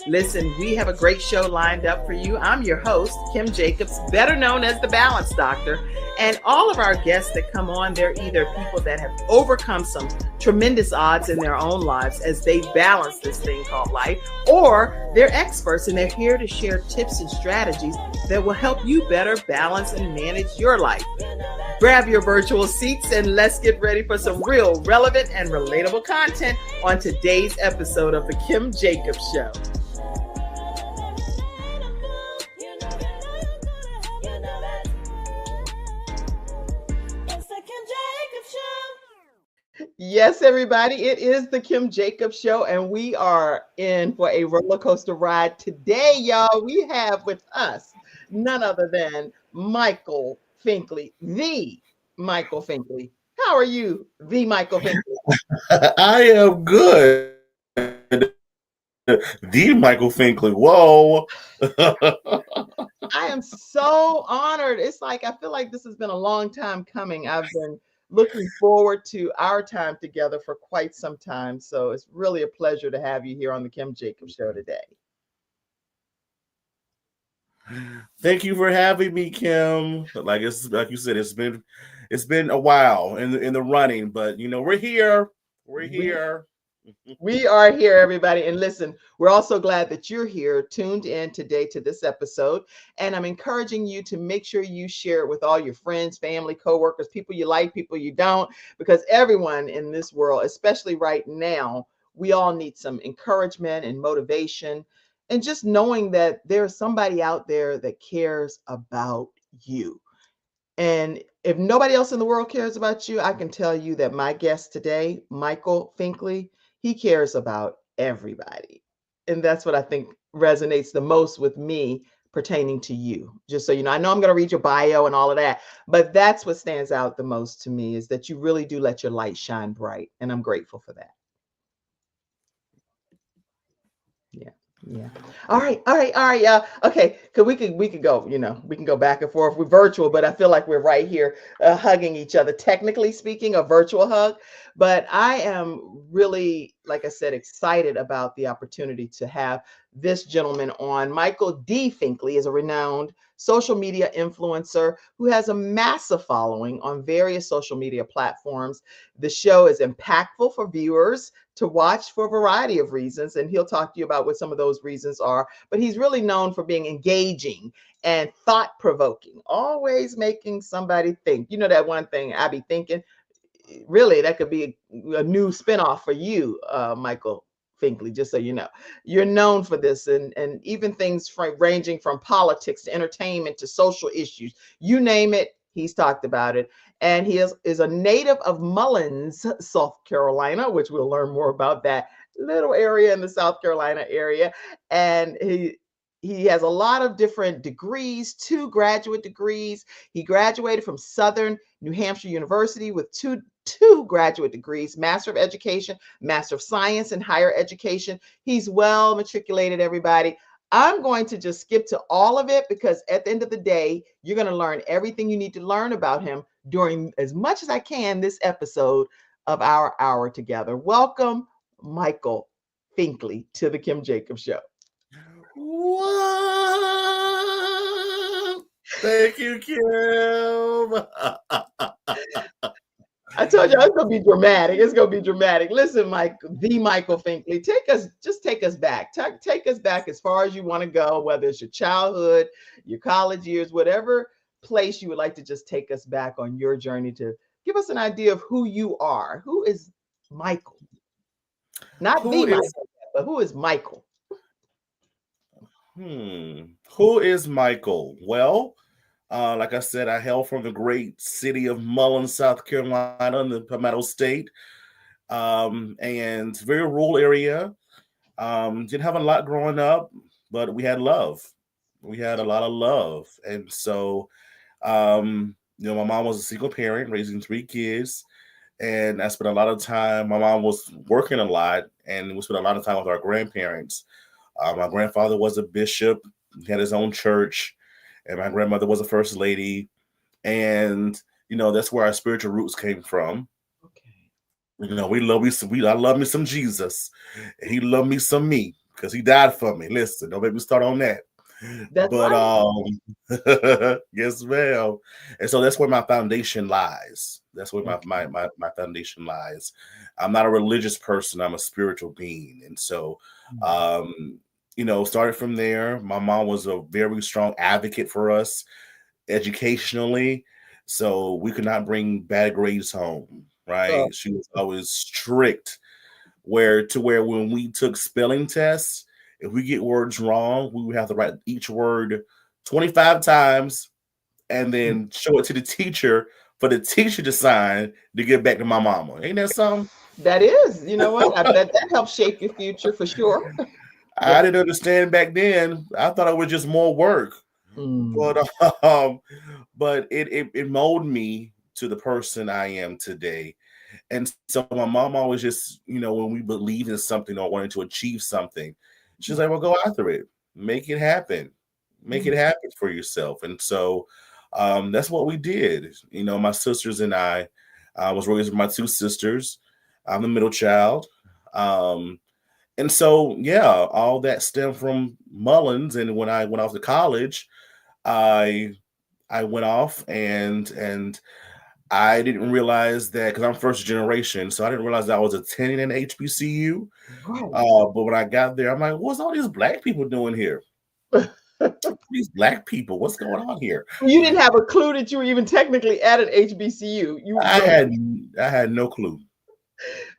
Listen, we have a great show lined up for you. I'm your host, Kim Jacobs, better known as the Balance Doctor. And all of our guests that come on, they're either people that have overcome some tremendous odds in their own lives as they balance this thing called life, or they're experts and they're here to share tips and strategies that will help you better balance and manage your life. Grab your virtual seats and let's get ready for some real relevant and relatable content on today's episode of The Kim Jacobs Show. Yes, everybody, it is the Kim Jacobs Show, and we are in for a roller coaster ride today, y'all. We have with us none other than Michael Finkley, the Michael Finkley. How are you, the Michael Finkley? I am good. The Michael Finkley. Whoa. I am so honored. It's like, I feel like this has been a long time coming. I've been looking forward to our time together for quite some time. So it's really a pleasure to have you here on the Kim Jacobs Show today. Thank you for having me, Kim. Like you said, it's been a while in the running, but we're here. We're here. We are here, everybody. And listen, we're also glad that you're here, tuned in today to this episode. And I'm encouraging you to make sure you share it with all your friends, family, coworkers, people you like, people you don't, because everyone in this world, especially right now, we all need some encouragement and motivation. And just knowing that there's somebody out there that cares about you. And if nobody else in the world cares about you, I can tell you that my guest today, Michael Finkley, he cares about everybody. And that's what I think resonates the most with me pertaining to you. Just so you know, I know I'm going to read your bio and all of that, but that's what stands out the most to me is that you really do let your light shine bright. And I'm grateful for that. Yeah. All right. Yeah. Okay. Cause we could go, we can go back and forth. We're virtual, but I feel like we're right here hugging each other, technically speaking, a virtual hug. But I am really, like I said, excited about the opportunity to have this gentleman on. Michael D. Finkley is a renowned social media influencer who has a massive following on various social media platforms. The show is impactful for viewers to watch for a variety of reasons, and he'll talk to you about what some of those reasons are. But he's really known for being engaging and thought-provoking, always making somebody think. You know that one thing I be thinking, really, that could be a new spinoff for you, Michael Finkley, just so you know. You're known for this, and even things ranging from politics to entertainment to social issues. You name it, he's talked about it. And he is a native of Mullins, South Carolina, which we'll learn more about that little area in the South Carolina area. And he has a lot of different degrees, 2 graduate degrees. He graduated from Southern New Hampshire University with two graduate degrees, Master of Education, Master of Science in Higher Education. He's well matriculated, everybody. I'm going to just skip to all of it because at the end of the day, you're going to learn everything you need to learn about him during as much as I can this episode of our hour together. Welcome, Michael Finkley, to the Kim Jacobs Show. What? Thank you, Kim. I told you it's gonna be dramatic. It's gonna be dramatic. Listen, Mike, the Michael Finkley, take us back. Take us back as far as you want to go, whether it's your childhood, your college years, whatever place you would like to just take us back on your journey to give us an idea of who you are. Who is Michael? Not Michael, but who is Michael? Who is Michael? Well, like I said, I hail from the great city of Mullins, South Carolina, in the Palmetto State, and very rural area. Didn't have a lot growing up, but we had love. We had a lot of love, and so, my mom was a single parent, raising 3 kids, and I spent a lot of time. My mom was working a lot, and we spent a lot of time with our grandparents. My grandfather was a bishop; he had his own church. And my grandmother was a first lady. And, that's where our spiritual roots came from. Okay. I love me some Jesus. And he loved me some me. because he died for me. Listen, don't make me start on that. That's But right. yes, ma'am. And so that's where my foundation lies. That's where Okay. my foundation lies. I'm not a religious person. I'm a spiritual being. And so, started from there. My mom was a very strong advocate for us educationally. So we could not bring bad grades home, Oh, right? She was always strict where when we took spelling tests, if we get words wrong, we would have to write each word 25 times and then show it to the teacher for the teacher to sign to get back to my mama. Ain't that something? that is, you know what? I bet that helps shape your future for sure. I didn't understand back then. I thought it was just more work. But Mm, but it molded me to the person I am today. And so my mom always just, when we believed in something or wanted to achieve something, she's like, well, go after it, make it happen, make it mm, happen for yourself. And so that's what we did. My sisters and I was raised with my two sisters. I'm the middle child. And so, yeah, all that stemmed from Mullins. And when I went off to college, I I went off and I didn't realize that because I'm first generation, so I didn't realize that I was attending an HBCU. right. But when I got there, I'm like, what's all these black people doing here? These black people, what's going on here? You didn't have a clue that you were even technically at an HBCU. You I were, had I had no clue.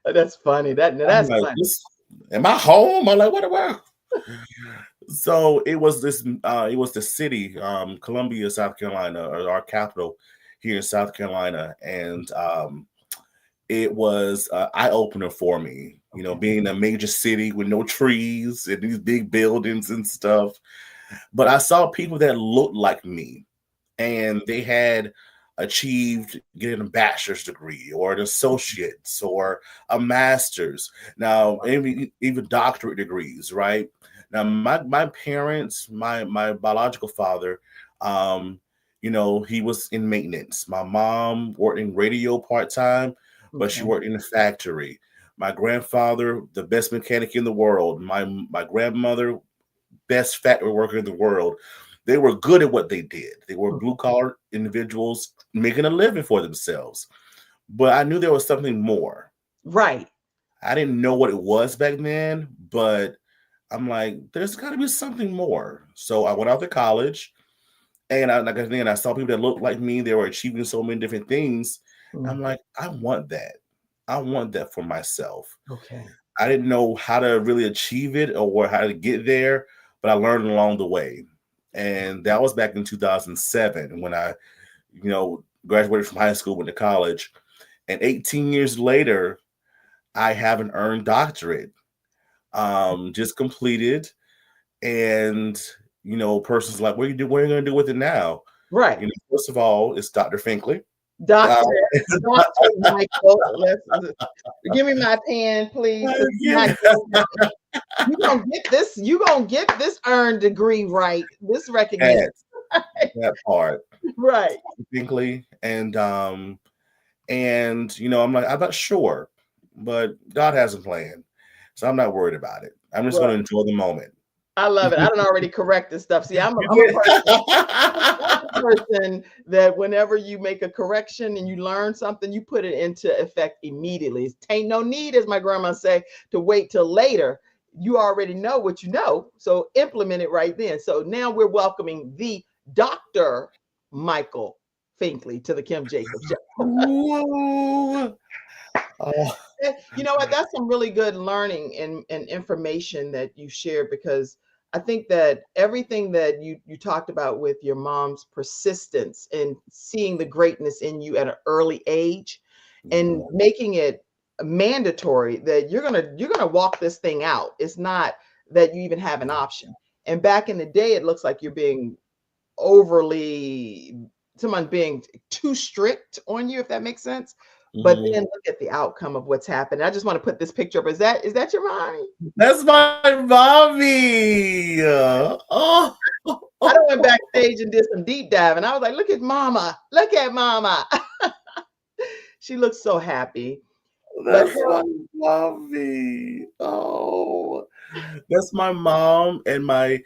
that's funny. I'm That's like, funny. this am I home? I'm like, what about? So it was the city, Columbia, South Carolina, or our capital here in South Carolina, and it was an eye opener for me. Okay. Being in a major city with no trees and these big buildings and stuff. But I saw people that looked like me, and they had achieved getting a bachelor's degree or an associate's or a master's. Now, even doctorate degrees, right? Now, my parents, my biological father, um, he was in maintenance. My mom worked in radio part time, but she Okay. worked in the factory. My grandfather, the best mechanic in the world. My grandmother, best factory worker in the world. They were good at what they did. They were blue collar individuals making a living for themselves. But I knew there was something more. Right. I didn't know what it was back then, but I'm like, there's got to be something more. So I went out to college, and I saw people that looked like me. They were achieving so many different things. Mm, I'm like, I want that. I want that for myself. okay. I didn't know how to really achieve it or how to get there, but I learned along the way. And that was back in 2007 when I, graduated from high school, went to college. And 18 years later, I have an earned doctorate, just completed. And, person's like, what are you going to do with it now? Right. First of all, it's Dr. Finkley. Doctor, Doctor Michael, give me my pen, please. 'Cause Yeah. you gonna get this. You gonna get this earned degree right. This recognition, That part. right? Finkley. And I'm not sure, but God has a plan. So I'm not worried about it. I'm just Right. going to enjoy the moment. I love it. I don't already correct this stuff. See, You I'm a did. person. I'm a person that whenever you make a correction and you learn something, you put it into effect immediately. It ain't no need, as my grandma say, to wait till later. You already know what you know, so implement it right then. So now we're welcoming the Dr. Michael Finkley to the Kim Jacobs Show. Ooh. Oh, You know what? That's some really good learning and information that you shared, because I think that everything that you talked about with your mom's persistence and seeing the greatness in you at an early age and yeah. making it mandatory that you're gonna walk this thing out. It's not that you even have an option. And back in the day, it looks like you're being overly someone being too strict on you, if that makes sense. But Mhm. then look at the outcome of what's happened. I just want to put this picture up. Is that your mommy? That's my mommy. Oh, I done went backstage and did some deep dive, and I was like, look at mama. Look at mama. She looks so happy. But that's my mommy. Oh. That's my mom and I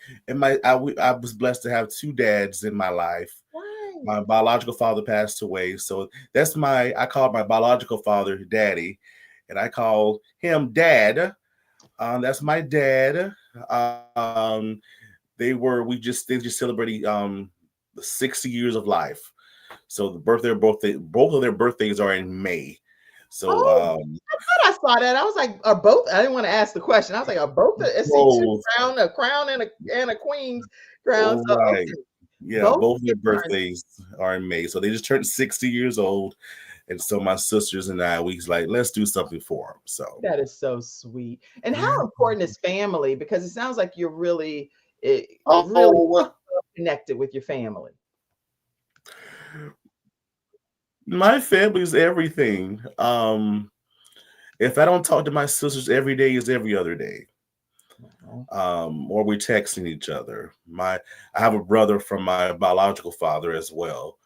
was blessed to have two dads in my life. Right. My biological father passed away, so I called my biological father Daddy, and I called him Dad. That's my dad. Um, they just celebrated 60 years of life. So both of their birthdays are in May. So Oh, I thought I saw that. I was like, are both? I didn't want to ask the question. I was like, are both? I see two both a crown and a queen's crown. So right. okay, Yeah, both both their turned. birthdays are in May. So they just turned 60 years old. And so my sisters and I, we was like, let's do something for them. So That is so sweet. And how yeah. important is family? Because it sounds like you're really, really Oh, connected with your family. my family's everything. If I don't talk to my sisters every day is every other day. Mhm. Or we're texting each other. I have a brother from my biological father as well.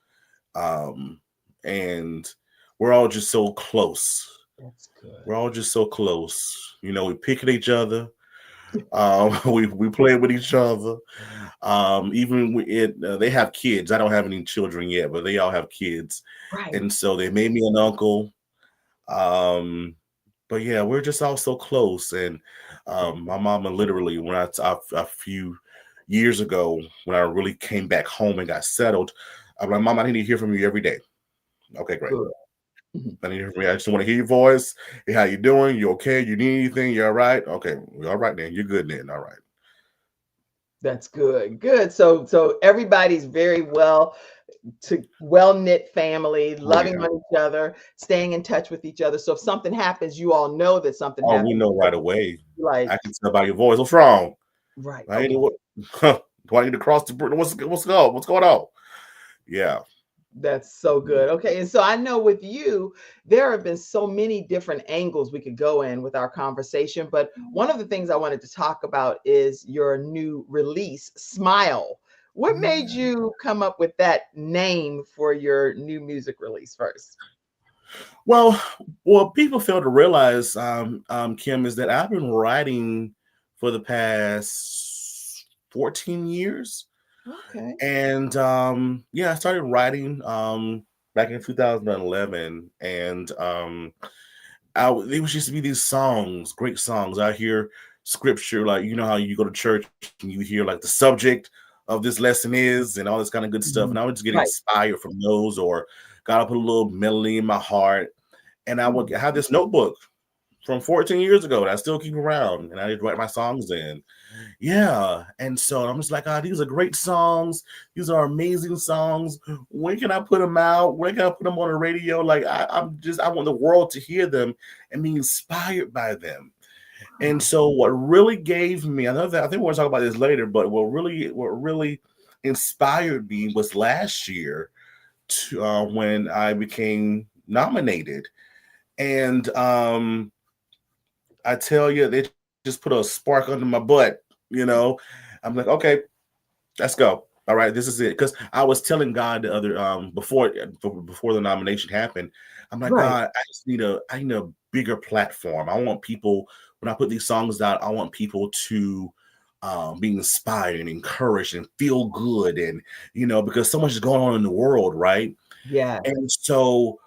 Um, and we're all just so close. That's good. We're all just so close. We pick at each other. We play with each other. They have kids. I don't have any children yet, but they all have kids, Right. and so they made me an uncle. Um, but yeah, we're just all so close. And my mama literally, a few years ago, when I really came back home and got settled, I'm like, Mom, I need to hear from you every day. Okay, great. Good. Mhm. I need to hear from you. I just want to hear your voice. Hey, how you doing? You okay? You need anything? You all right? Okay, all right then. You're good then. All right. That's good. Good. So everybody's very well knit family, Oh loving yeah. on each other, staying in touch with each other. So if something happens, you all know that something Oh, we happened. know right away. Like, I can tell by your voice. What's wrong? right. I Okay. what? Do I need to cross the bridge? What's going on? What's going on? Yeah. That's so good. Okay. And so I know with you, there have been so many different angles we could go in with our conversation. But one of the things I wanted to talk about is your new release, Smile. What made you come up with that name for your new music release first? Well, what people fail to realize, Kim, is that I've been writing for the past 14 years. Okay. And yeah, I started writing back in 2011. And it was just to be these songs, great songs. I hear scripture, like, how you go to church and you hear like the subject of this lesson is and all this kind of good stuff. Mhm. And I would just get Right. inspired from those, or God will put a little melody in my heart. And I would Mm. have this notebook from 14 years ago that I still keep around, and I did write my songs in. Yeah. And so I'm just like, these are great songs. These are amazing songs. When can I put them out? When can I put them on the radio? Like, I want the world to hear them and be inspired by them. And Wow. so what really gave me, I know that I think we're gonna talk about this later, but what really inspired me was last year when I became nominated. And I tell you, they just put a spark under my butt. You know, I'm like, okay, let's go. All right, this is it. Because I was telling God the other before the nomination happened, I'm like, Right. God, I need a bigger platform. I want people, when I put these songs out, I want people to be inspired and encouraged and feel good, and because so much is going on in the world, right? Yeah. And so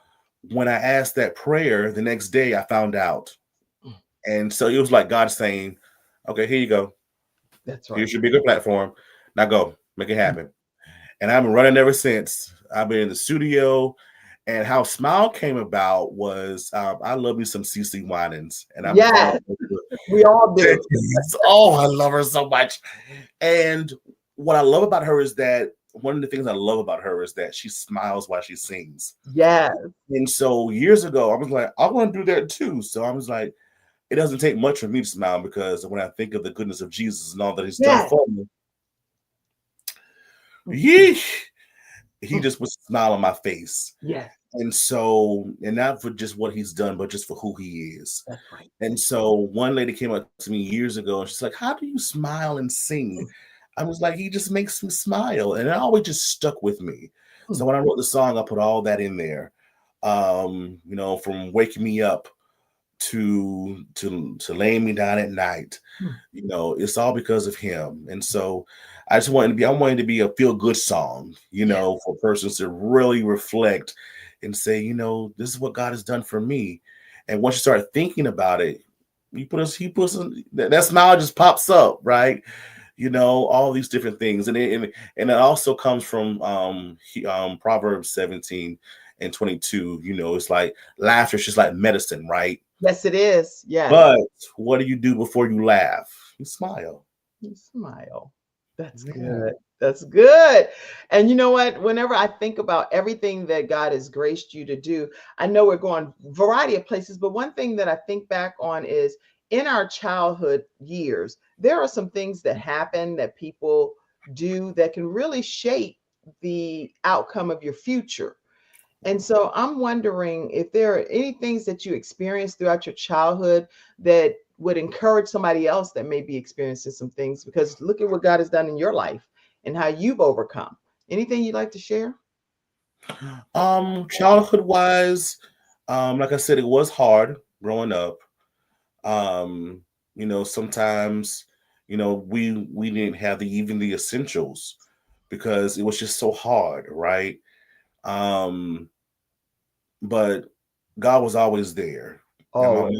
when I asked that prayer, the next day I found out. And so it was like God saying, okay, here you go. That's right. Here's your bigger platform. Now go, make it happen. And I've been running ever since. I've been in the studio. And how Smile came about was I love me some CC Winans, and I'm going Yes, we all do. oh, I love her so much. And what I love about her is that one of the things I love about her is that she smiles while she sings. Yes. And so years ago, I was like, I want to do that too. So I was like, it doesn't take much for me to smile, because when I think of the goodness of Jesus and all that he's done Yes. for me, Mm, yeesh, he mm. just puts a smile on my face. Yes, And so, and not for just what he's done, but just for who he is. that's right. And so one lady came up to me years ago and she's like, how do you smile and sing? Mm, I was like, he just makes me smile. And it always just stuck with me. So mm. when I wrote the song, I put all that in there. From waking me up to lay me down at night. You know, it's all because of him. And so I wanted to be a feel good song, you Yeah. know, for persons to really reflect and say, you know, this is what God has done for me. And once you start thinking about it, that smile just pops up, right? You know, all these different things. And it also comes from Proverbs 17:22. You know, it's like laughter is just like medicine, right? Yes, it is. Yes. But what do you do before you laugh? You smile. You smile. That's Yeah. good. That's good. And you know what? Whenever I think about everything that God has graced you to do, I know we're going variety of places, but one thing that I think back on is in our childhood years, there are some things that happen that people do that can really shape the outcome of your future. And so I'm wondering if there are any things that you experienced throughout your childhood that would encourage somebody else that may be experiencing some things, because look at what God has done in your life and how you've overcome. Anything you'd like to share? Childhood wise, like I said, it was hard growing up. Um, you know, sometimes, you know, we didn't have even the essentials because it was just so hard, right? Um, but God was always there. And Always.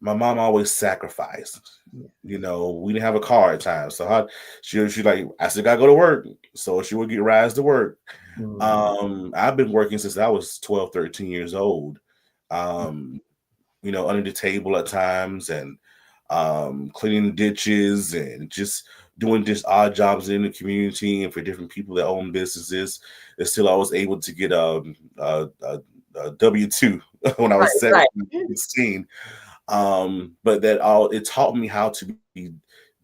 my mom always sacrificed. Yeah. You know, we didn't have a car at times. So she like, I still gotta go to work. So she would get rides to work. Mm. I've been working since I was 12, 13 years old. Um, you know, under the table at times and cleaning ditches and just doing just odd jobs in the community and for different people that own businesses. And still, I was able to get a W-2 when I Right, was right. 16. But that all it taught me how to be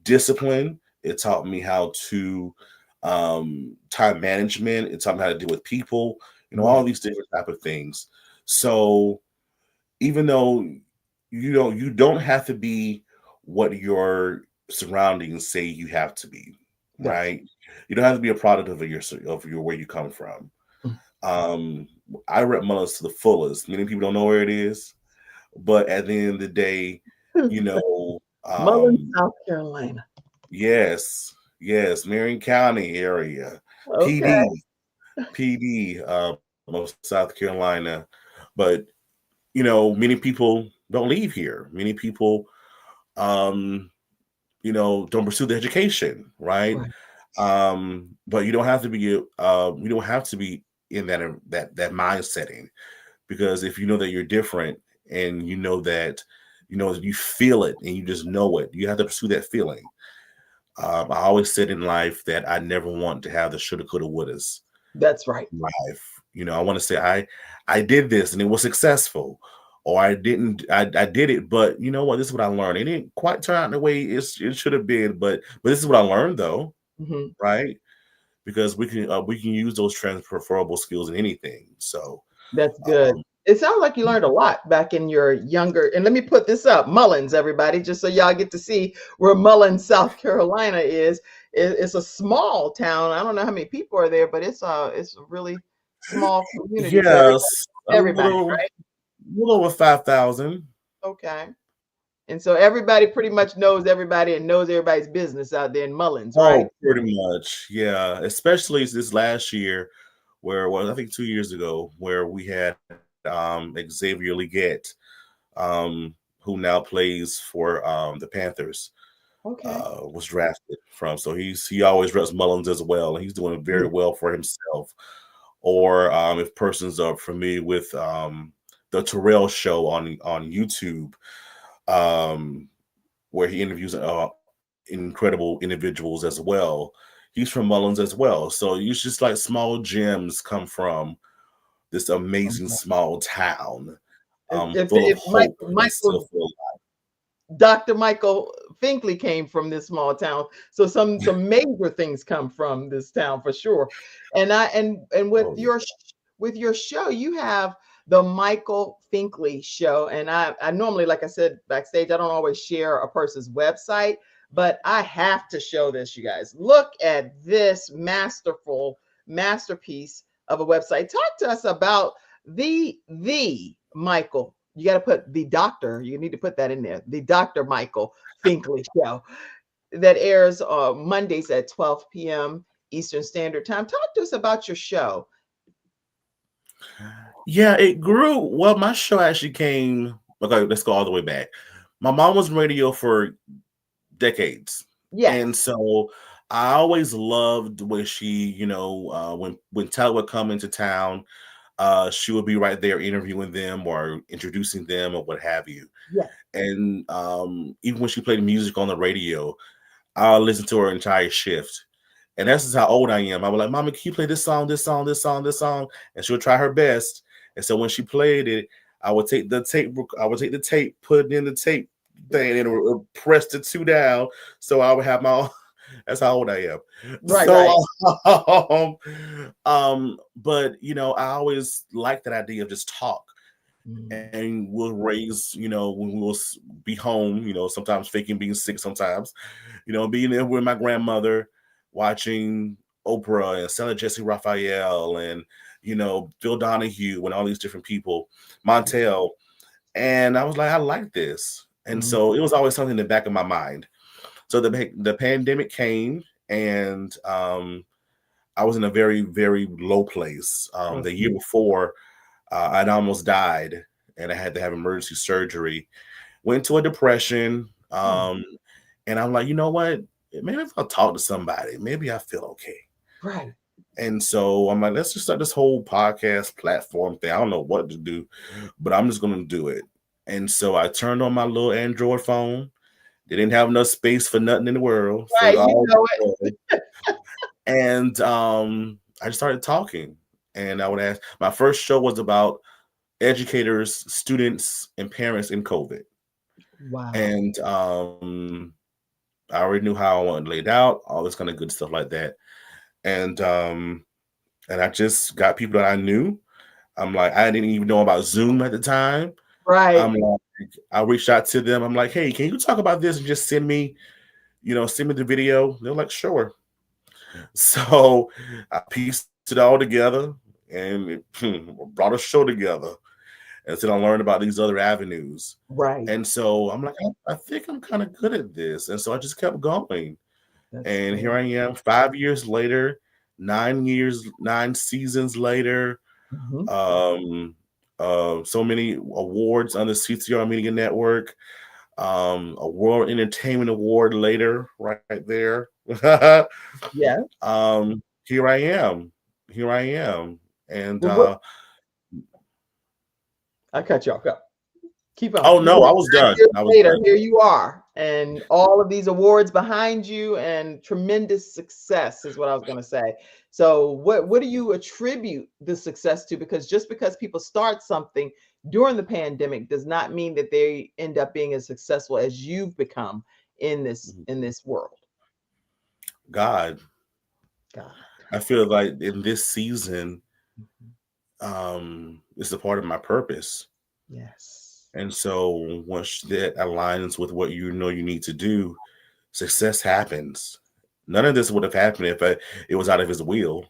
disciplined. It taught me how to time management. It taught me how to deal with people. You know, Yeah, all these different type of things. So even though you don't have to be what your surroundings say you have to be, that's right? You don't have to be a product of your where you come from. mm. Um, I rep Mullins to the fullest. Many people don't know where it is, but at the end of the day, you know, Mullen, South Carolina. yes, yes, Marion County area, Okay. PD, PD of South Carolina, but you know, many people don't leave here. Many people, um, you know, don't pursue the education, right? Right. But you don't have to be, you don't have to be in that mind setting because if you know that you're different and you know that, you know, you feel it and you just know it, you have to pursue that feeling. I always said in life that I never want to have the shoulda, coulda, wouldas That's right. in life. You know, I want to say I did this and it was successful, or I didn't. I did it, but you know what? This is what I learned. It didn't quite turn out the way it should have been, but this is what I learned though, Mhm. right? Because we can use those transferable skills in anything. So That's good. um, It sounds like you learned a lot back in your younger. And let me put this up, Mullins, everybody, just so y'all get to see where Mullins, South Carolina is. It's a small town. I don't know how many people are there, but it's a really small community. So everybody, yes, everybody, right? a little over 5,000. Okay. And so everybody pretty much knows everybody and knows everybody's business out there in Mullins, right? Oh, pretty much, yeah. Especially this last year, where well, I think 2 years ago, where we had Xavier Leggett, who now plays for the Panthers, Okay. was drafted from. So he always reps Mullins as well, and he's doing very Yeah. well for himself. Or if persons are familiar with the Terrell Show on YouTube, um, where he interviews incredible individuals as well. He's from Mullins as well. So it's just like small gems come from this amazing small town, full of If hope and still Michael full of Dr. Michael Finkley came from this small town. So some major things come from this town for sure. And oh, with your show, you have the Michael Finkley Show. And I normally, like I said backstage, I don't always share a person's website, but I have to show this, you guys. Look at this masterful masterpiece of a website. Talk to us about the Michael You got to put the doctor. You need to put that in there. The Dr. Michael Finkley Show that airs Mondays at 12 p.m. Eastern Standard Time. Talk to us about your show. Yeah, it grew. Well, my show actually came. Okay, let's go all the way back. My mom was in radio for decades, and Yes. so I always loved when she, when talent would come into town, she would be right there interviewing them or introducing them or what have you. Yes. And even when she played music on the radio, I'll listen to her entire shift. And that's just how old I am. I was like, Mama, can you play this song, this song, this song, this song? And she'll try her best. And so when she played it, I would take the tape, put it in the tape thing, and it press the two down. So I would have my own. That's how old I am. Right, So, right. But I always liked that idea of just talk. Mm. And we'll raise, when we'll be home, sometimes faking being sick sometimes, being there with my grandmother, watching Oprah and Sarah Jesse Raphael and, Phil Donahue and all these different people, Montel. And I was like, I like this. And so it was always something in the back of my mind. So the pandemic came, and I was in a very, very low place. The year before, I'd almost died, and I had to have emergency surgery. Went to a depression, and I'm like, you know what? Maybe if I talk to somebody, maybe I feel okay. Right. And so I'm like, let's just start this whole podcast platform thing. I don't know what to do, but I'm just going to do it. And so I turned on my little Android phone. They didn't have enough space for nothing in the world. Right, For you know it. and I just started talking. And I would ask, my first show was about educators, students, and parents in COVID. Wow. And I already knew how I wanted it laid out, all this kind of good stuff like that. And I just got people that I knew. I'm like, I didn't even know about Zoom at the time. Right. I'm like, I reached out to them. I'm like, hey, can you talk about this and just send me the video? They're like, sure. So I pieced it all together and brought a show together. And then I learned about these other avenues. Right. And so I'm like, I think I'm kind of good at this. And so I just kept going. And here I am 5 years later, 9 seasons later. So many awards on the CTR Media Network. A World Entertainment Award later, right there. Yeah. Here I am. And I cut you off. Go. Keep on. oh no, I was done. Later, here you are, and all of these awards behind you, and tremendous success is what I was going to say. So, what do you attribute the success to? Because just because people start something during the pandemic does not mean that they end up being as successful as you've become in this world. God. I feel like in this season, it's a part of my purpose. Yes. And so once that aligns with what you know you need to do, success happens. None of this would have happened if it was out of his will.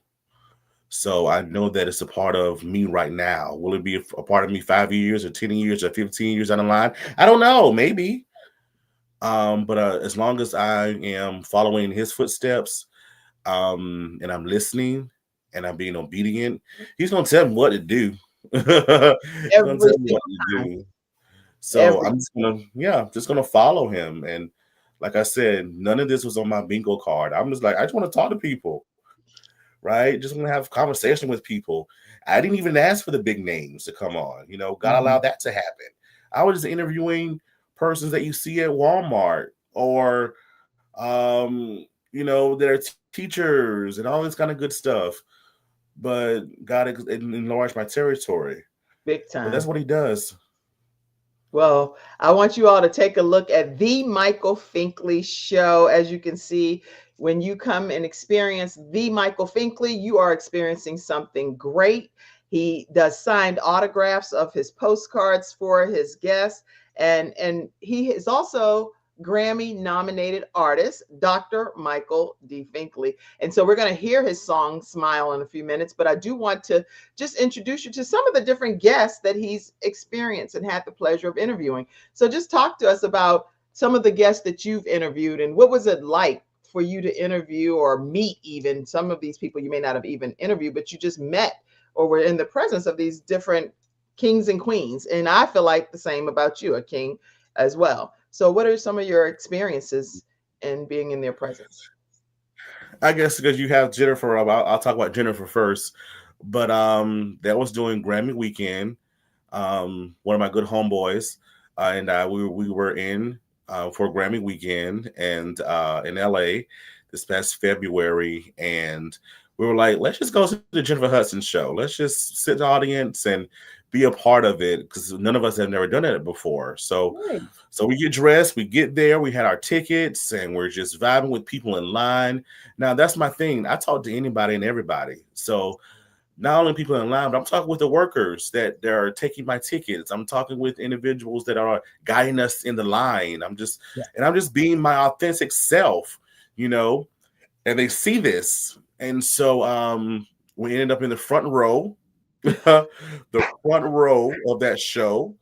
So I know that it's a part of me right now. Will it be a part of me 5 years or 10 years or 15 years down the line? I don't know, maybe. But as long as I am following his footsteps, and I'm listening and I'm being obedient, he's gonna tell me what to do. He's gonna tell me what to do. So I'm just gonna follow him. And like I said, none of this was on my bingo card. I'm just like, I just want to talk to people, right? Just want to have conversation with people. I didn't even ask for the big names to come on. God allowed that to happen. I was just interviewing persons that you see at Walmart or that are teachers and all this kind of good stuff. But God enlarged my territory. Big time. But that's what he does. Well, I want you all to take a look at the Michael Finkley Show. As you can see, when you come and experience the Michael Finkley, you are experiencing something great. He does signed autographs of his postcards for his guests. And he is also Grammy-nominated artist, Dr. Michael D. Finkley. And so we're going to hear his song Smile in a few minutes, but I do want to just introduce you to some of the different guests that he's experienced and had the pleasure of interviewing. So just talk to us about some of the guests that you've interviewed and what was it like for you to interview or meet even some of these people you may not have even interviewed, but you just met or were in the presence of these different kings and queens. And I feel like the same about you, a king as well. So what are some of your experiences in being in their presence? I guess because you have Jennifer, I'll talk about Jennifer first. But that was during Grammy weekend. One of my good homeboys and we were in for Grammy weekend and in LA this past February, and we were like, let's just go to the Jennifer Hudson show. Let's just sit in the audience and be a part of it because none of us have never done it before. So we get dressed, we get there, we had our tickets, and we're just vibing with people in line. Now that's my thing. I talk to anybody and everybody. So not only people in line, but I'm talking with the workers that are taking my tickets. I'm talking with individuals that are guiding us in the line. I'm just being my authentic self, and they see this. And so we ended up in the front row, the front row of that show.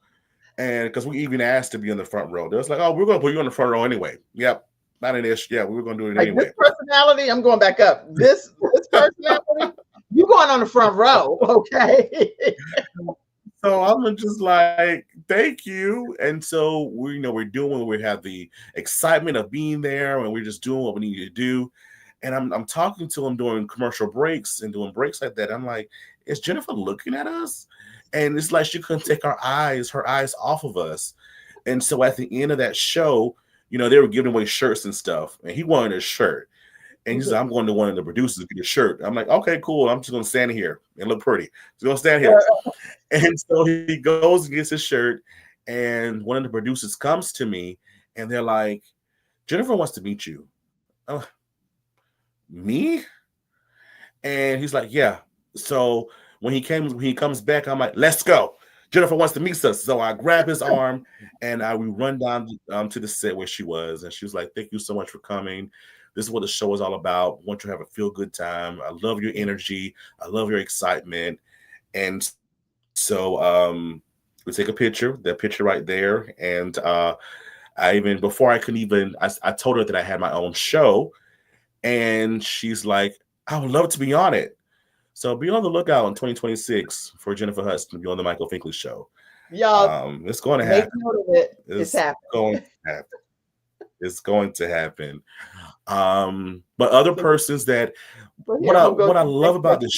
And because we even asked to be in the front row, they was like, oh, we're going to put you in the front row anyway. Yep. Not an issue. Yeah, we were going to do it like anyway. This personality, I'm going back up. This personality, you going on the front row. Okay. So I'm just like, thank you. And so we have the excitement of being there and we're just doing what we need to do. And I'm talking to them during commercial breaks and doing breaks like that. I'm like, is Jennifer looking at us? And it's like she couldn't take her eyes off of us. And so at the end of that show, they were giving away shirts and stuff. And he wanted a shirt. And he said, I'm going to one of the producers to get a shirt. I'm like, okay, cool. I'm just going to stand here and look pretty. Just going to stand here. And so he goes and gets his shirt. And one of the producers comes to me and they're like, Jennifer wants to meet you. Oh, me? And he's like, yeah. So when he comes back, I'm like, let's go. Jennifer wants to meet us. So I grab his arm and we run down to the set where she was. And she was like, thank you so much for coming. This is what the show is all about. I want you to have a feel good time. I love your energy. I love your excitement. And so we take a picture, that picture right there. And I told her that I had my own show. And she's like, I would love to be on it. So be on the lookout in 2026 for Jennifer Hudson to be on the Michael Finkley Show. Y'all, it's going to happen. Make note of it. It's happening. It's going to happen. But other persons that what I love about this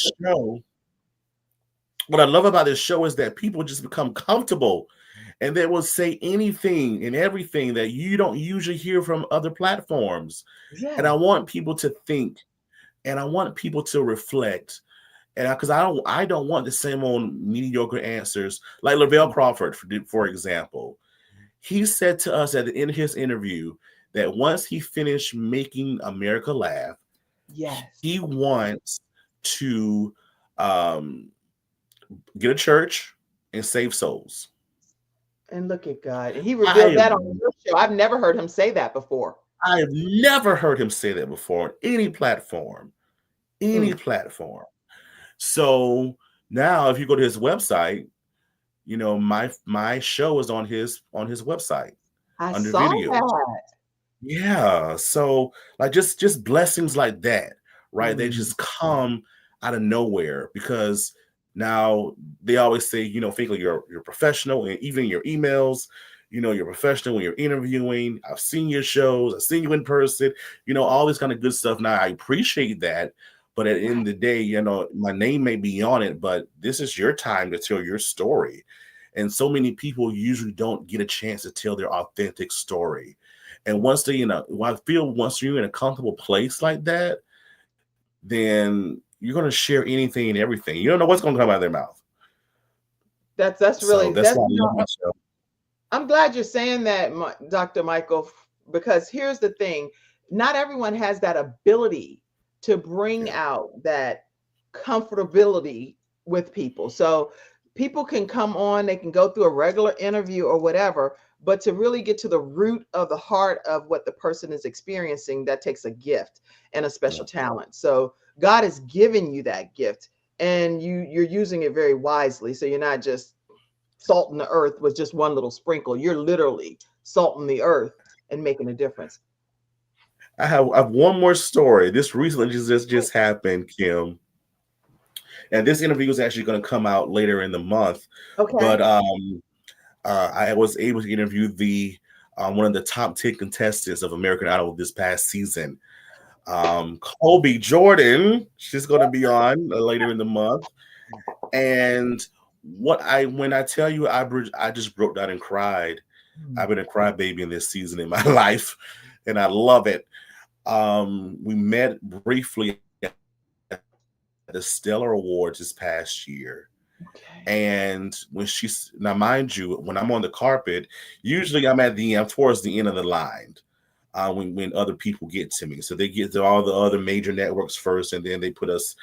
show is that people just become comfortable and they will say anything and everything that you don't usually hear from other platforms. Yeah. And I want people to think and I want people to reflect. And because I don't want the same old mediocre answers like Lavell Crawford, for example. He said to us at the end of his interview that once he finished making America laugh, he wants to get a church and save souls. And look at God. And he revealed that on your show. I've never heard him say that before. I have never heard him say that before on any platform. So now if you go to his website, my show is on his website. I saw that. Yeah. So like just blessings like that, right? They just come out of nowhere because now they always say, Finkley, you're professional, and even in your emails, you're professional when you're interviewing. I've seen your shows, I've seen you in person, all this kind of good stuff. Now I appreciate that. But at the end of the day, my name may be on it, but this is your time to tell your story. And so many people usually don't get a chance to tell their authentic story. And once I feel once you're in a comfortable place like that, then you're going to share anything and everything. You don't know what's going to come out of their mouth. That's really, that's why I love my show. I'm glad you're saying that, Dr. Michael, because here's the thing. Not everyone has that ability to bring out that comfortability with people. So people can come on, they can go through a regular interview or whatever, But to really get to the root of the heart of what the person is experiencing, that takes a gift and a special talent. So God has given you that gift, and you're using it very wisely. So you're not just salting the earth with just one little sprinkle. You're literally salting the earth and making a difference. I have one more story. This recently just happened, Kim. And this interview is actually going to come out later in the month. Okay. But I was able to interview the one of the top 10 contestants of American Idol this past season. Kobe Jordan, she's going to be on later in the month. And when I tell you, I just broke down and cried. I've been a crybaby in this season in my life, and I love it. We met briefly at the Stellar Awards this past year. Okay. And now, mind you, when I'm on the carpet, usually I'm towards the end of the line when other people get to me. So they get to all the other major networks first, and then they put us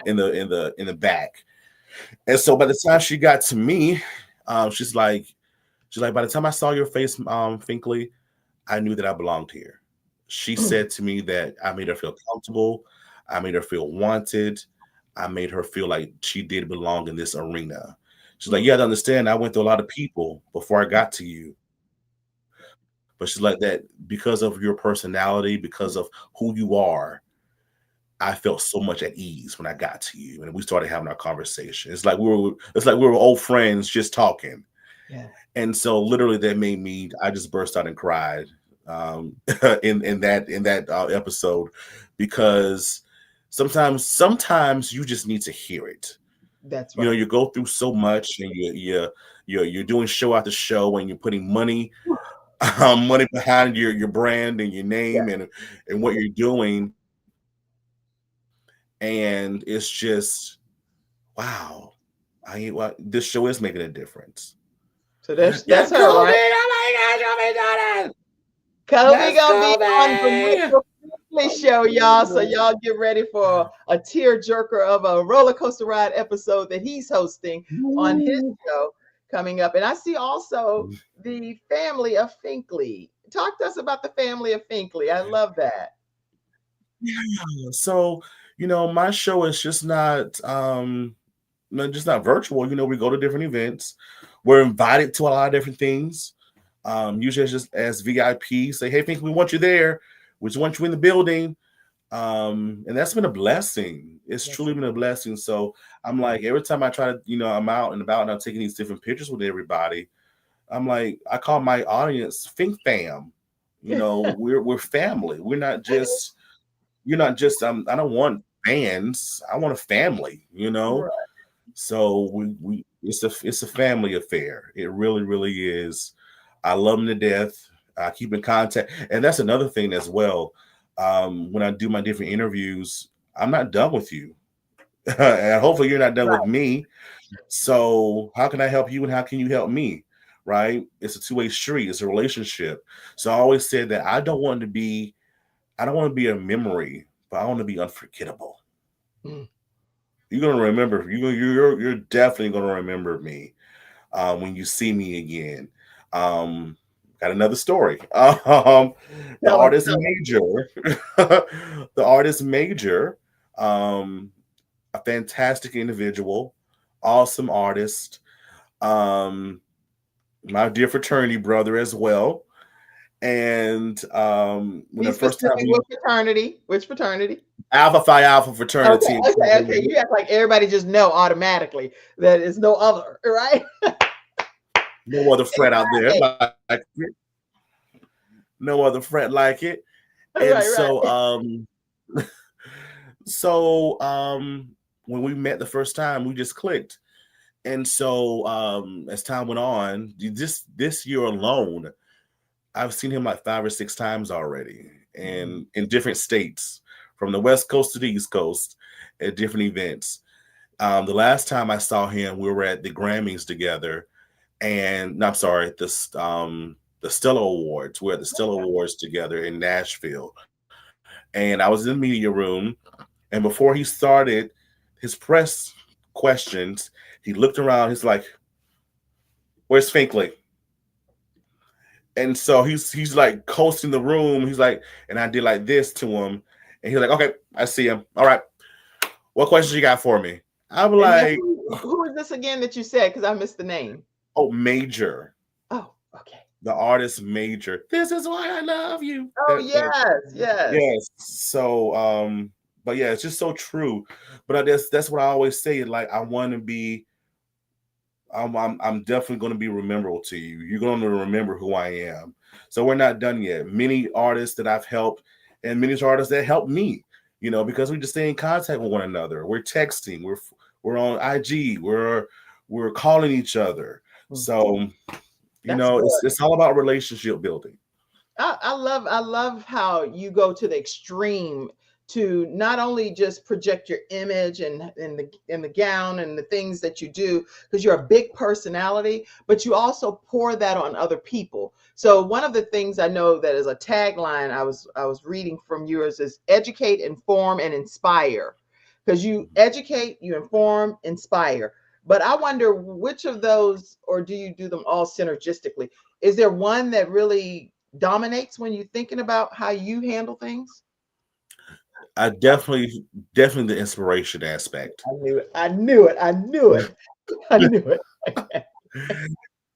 in the back. And so by the time she got to me, she's like, by the time I saw your face, Finkley, I knew that I belonged here. She said to me that I made her feel comfortable. I made her feel wanted. I made her feel like she did belong in this arena. She's like, you have to understand, I went through a lot of people before I got to you. But she's like, that because of your personality, because of who you are, I felt so much at ease when I got to you, and we started having our conversation. It's like we were old friends just talking. Yeah. And so literally that made me, I just burst out and cried in that episode, because sometimes you just need to hear it. That's right. You go through so much, and you're doing show after show, and you're putting money behind your brand and your name and what you're doing. And it's just, wow, this show is making a difference. So that's her, right? Oh my gosh, Kobe gonna be on the Michael Finkley Show, y'all. So y'all get ready for a tear jerker of a roller coaster ride episode that he's hosting on his show coming up. And I see also the family of Finkley. Talk to us about the family of Finkley. I love that. Yeah. So, my show is just not virtual. We go to different events. We're invited to a lot of different things. Usually just as VIP, say, hey, Finkley, we want you there. We just want you in the building. And that's been a blessing. It's truly been a blessing. So I'm like, every time I try to, I'm out and about and I'm taking these different pictures with everybody. I'm like, I call my audience Fink Fam. We're family. You're not just, I don't want fans. I want a family, Right. So it's a family affair. It really, really is. I love them to death. I keep in contact. And that's another thing as well. When I do my different interviews, I'm not done with you. And hopefully you're not done with me. So how can I help you and how can you help me? Right? It's a two-way street. It's a relationship. So I always said that I don't want to be a memory, but I want to be unforgettable. You're gonna remember. You're definitely gonna remember me when you see me again. Got another story. The artist Major, the artist Major, a fantastic individual, awesome artist. My dear fraternity brother as well. And when the first time which fraternity? Alpha Phi Alpha fraternity. Okay. You act like everybody just know automatically that it's no other, right? No other frat out there like it. No other frat like it. And when we met the first time, we just clicked. And so as time went on, this year alone, I've seen him like 5 or 6 times already, and in different states, from the West Coast to the East Coast, at different events. The last time I saw him, we were at the Grammys together, and I'm sorry, the Stellar Awards. We're at the Stellar Awards together in Nashville, and I was in the media room, and before he started his press questions, he looked around. He's like, "Where's Finkley?" And so he's like coasting the room. He's like, and I did like this to him. And he's like, okay, I see him. All right. What questions you got for me? I'm And then like, who is this again that you said? Because I missed the name. oh, Major. Oh, okay. The artist Major. This is why I love you. Oh, yes. Yes. So, but yeah, it's just so true. But I guess that's what I always say. Like, I want to be. I'm definitely going to be memorable to you. You're going to remember who I am. So we're not done yet. Many artists that I've helped, and many artists that helped me. You know, because we just stay in contact with one another. We're texting. We're on IG. We're calling each other. So, you know, it's all about relationship building. I love how you go to the extreme to not only just project your image and the gown and the things that you do, because you're a big personality, but you also pour that on other people. So one of the things I know that is a tagline I was reading from yours is educate, inform, and inspire. Because you educate, you inform, inspire. But I wonder which of those, or do you do them all synergistically? Is there one that really dominates when you're thinking about how you handle things? I definitely the inspiration aspect. I knew it.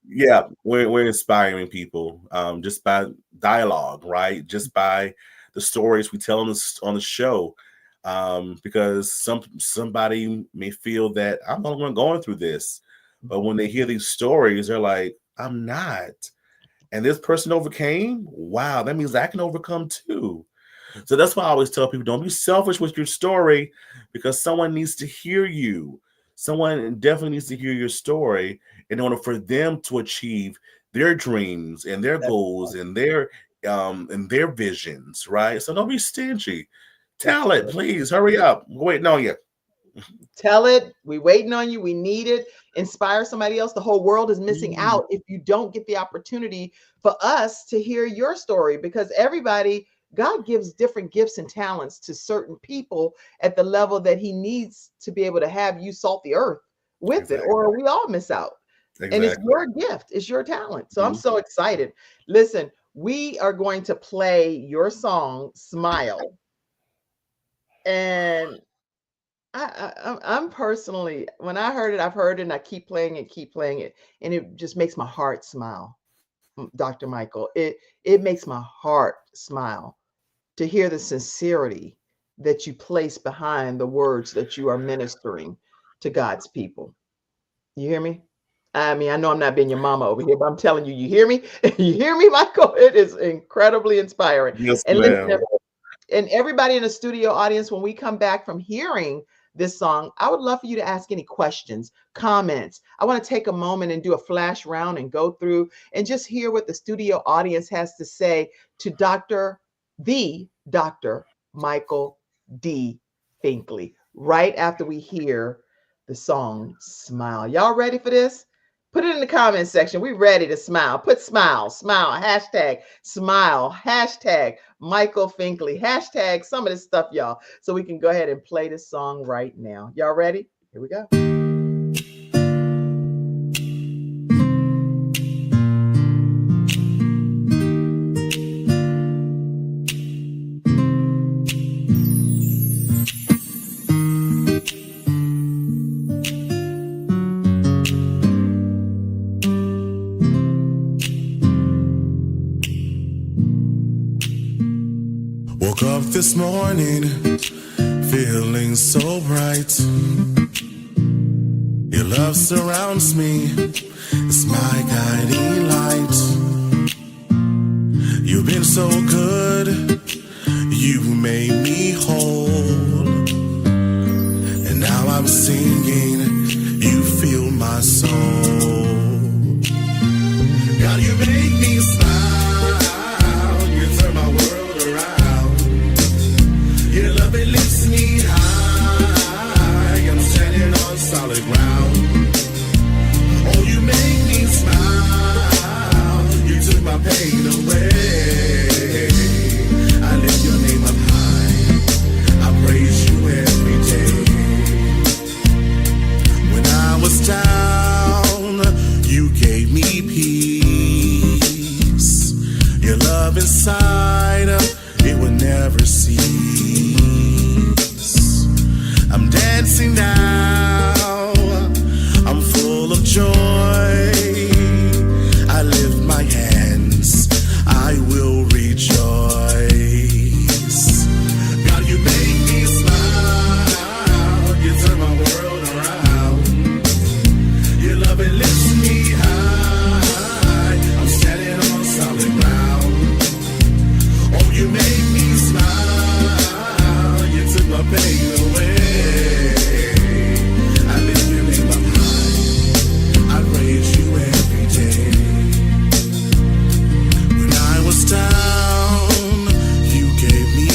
Yeah, we're inspiring people just by dialogue, right? Just by the stories we tell on the show. Because somebody may feel that I'm the one going through this, but when they hear these stories, they're like, I'm not. And this person overcame. Wow, that means I can overcome too. So that's why I always tell people, don't be selfish with your story, because someone needs to hear you. Someone definitely needs to hear your story in order for them to achieve their dreams and their goals and their visions, right? So don't be stingy. Tell it, please. Hurry up. We're waiting on you. Tell it. We're waiting on you. We need it. Inspire somebody else. The whole world is missing out if you don't get the opportunity for us to hear your story, because God gives different gifts and talents to certain people at the level that he needs to be able to have you salt the earth with it, or we all miss out. And it's your gift. It's your talent. So I'm so excited. Listen, we are going to play your song, Smile. And I'm personally, when I heard it, I've heard it, and I keep playing it, and it just makes my heart smile. Dr. Michael, it makes my heart smile to hear the sincerity that you place behind the words that you are ministering to God's people. You hear me? I mean, I know I'm not being your mama over here, but I'm telling you, you hear me? You hear me, Michael? It is incredibly inspiring. Yes, and ma'am. And everybody in the studio audience, when we come back from hearing this song, I would love for you to ask any questions, comments. I want to take a moment and do a flash round and go through and just hear what the studio audience has to say to Dr. Michael D. Finkley, right after we hear the song Smile. Y'all ready for this? Put it in the comment section. We ready to smile. Put smile, hashtag smile, hashtag Michael Finkley, hashtag some of this stuff, y'all. So we can go ahead and play this song right now. Y'all ready? Here we go. Woke up this morning, feeling so bright. Your love surrounds me, it's my guiding light. You've been so good, you made me whole. And now I'm singing, you fill my soul. God, you make me smile, you turn my world around. Your love, it lifts me high, I'm standing on solid ground. Oh, you make me smile, you took my pain away. I lift your name up high, I dancing now. I'm full of joy. I lift my hands. I will rejoice. God, you make me smile. You turn my world around. Your love, it lifts me high. I'm standing on solid ground. Oh, you make me smile. You took my pain away. I lift your name up high. I praise you every day. When I was down, you gave me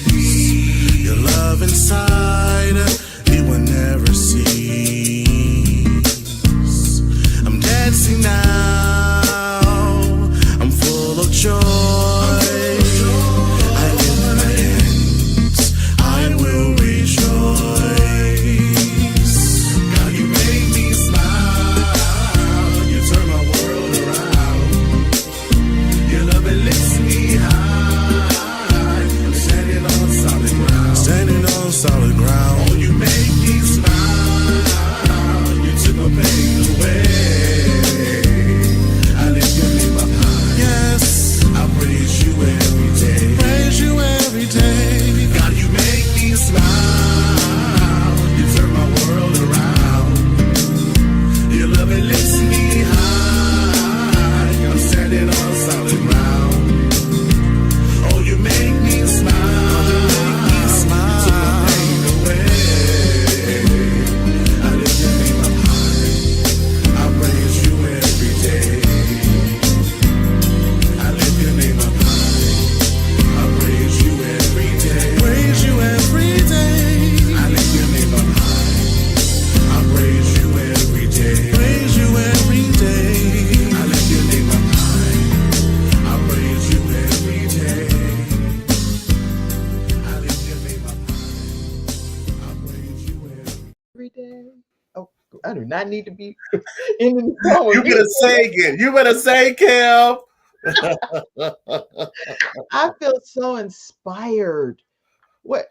peace. Your love inside, it will never cease. I'm dancing now. I'm full of joy. I lift my hands. I will rejoice. God, you make me smile. You turn my world around. Your love, it lifts me high. I'm standing on solid ground. Standing on solid ground. Oh, you make me smile. You took my pain away. I lift your name up high. Yes, I praise you every day. Praise you every day. God, you make me smile. You turn my world around. Your love, it lifts me high. I'm standing on solid ground. Oh, you make me smile. You took my pain away. I lift your name up high. I praise you every day. I lift your name up high. I praise you every day. Praise you every day. I lift your name up high. I praise you every day. Praise you every day. I lift your name up high. I praise you every day. I lift your name up high. I praise you Every day. Oh, I do not need to be in the song with You me. better sing it. You better sing, Kim. I feel so inspired. What?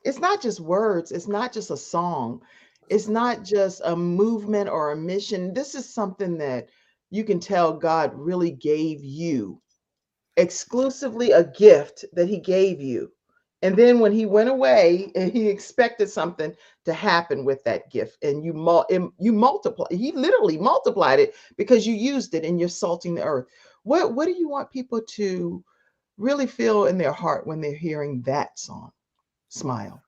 It's not just words. It's not just a song. It's not just a movement or a mission. This is something that you can tell God really gave you, exclusively a gift that he gave you. And then when he went away, and he expected something to happen with that gift, and you multiply. He literally multiplied it because you used it, and you're salting the earth. What do you want people to really feel in their heart when they're hearing that song? Smile.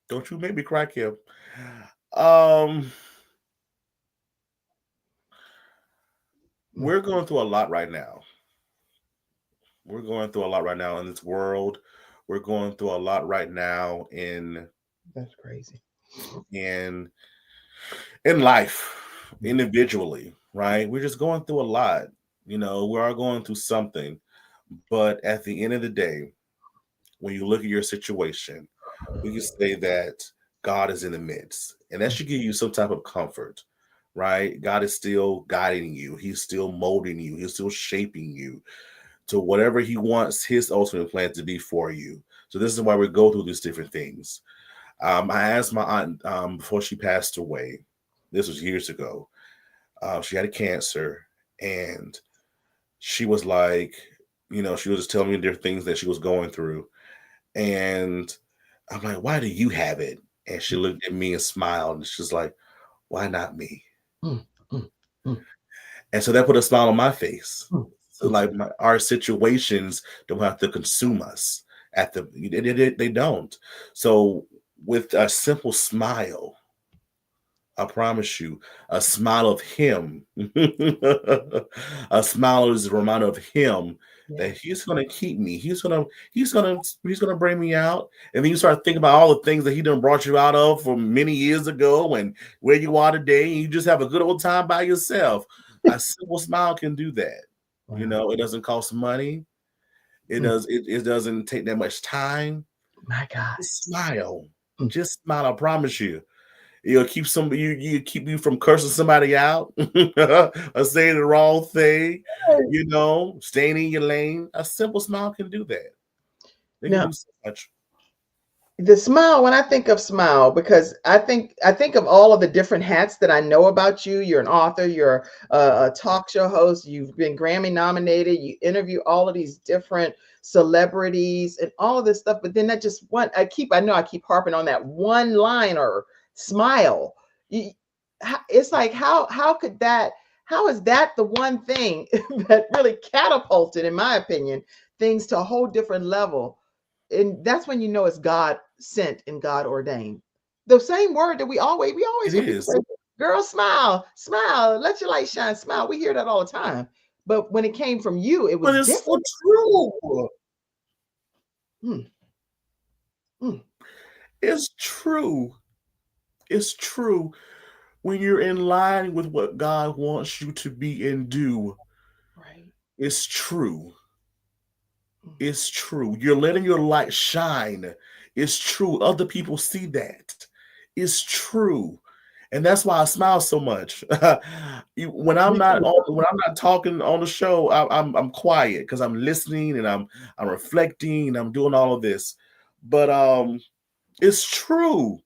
Don't you make me cry, Kim. Um, we're going through a lot right now. We're going through a lot right now in this world. We're going through a lot right now That's crazy. in in life, individually, right? We're just going through a lot. We are going through something. But at the end of the day, when you look at your situation, we can say that God is in the midst, and that should give you some type of comfort, right? God is still guiding you. He's still molding you. He's still shaping you to whatever he wants his ultimate plan to be for you. So this is why we go through these different things. I asked my aunt before she passed away. This was years ago. She had a cancer, and she was like, she was just telling me different things that she was going through. And I'm like, why do you have it? And she looked at me and smiled, and she's like, why not me? Mm, mm, mm, And so that put a smile on my face. mm, So like our situations don't have to consume us they don't. So with a simple smile, I promise you, a smile of him, a smile is a reminder of him that he's going to keep me. He's going to bring me out. And then you start thinking about all the things that he done brought you out of from many years ago and where you are today. And you just have a good old time by yourself. A simple smile can do that. Wow. It doesn't cost money. It doesn't take that much time. My God. Just smile. Mm. Just smile. I promise you. You'll keep you keep you from cursing somebody out or saying the wrong thing, staying in your lane. A simple smile can do that. They can Now, do so much. the smile, when I think of smile, because I think of all of the different hats that I know about you. You're an author, you're a talk show host, you've been Grammy nominated, you interview all of these different celebrities and all of this stuff. But then that just one, I know I keep harping on that one line or smile. You, it's like how is that the one thing that really catapulted, in my opinion, things to a whole different level? And that's when you know it's God sent and God ordained. The same word that we always It hear people is. say, girl, smile, smile, let your light shine, smile. We hear that all the time. But when it came from you, it But was it's so different. true. Mm, mm, It's true. It's true. When you're in line with what God wants you to be and do, right. it's true. Mm, It's true. You're letting your light shine. It's true. Other people see that. It's true. And that's why I smile so much. When I'm me not too. on, when I'm not talking on the show, I'm quiet because I'm listening and I'm reflecting and I'm doing all of this. But it's true.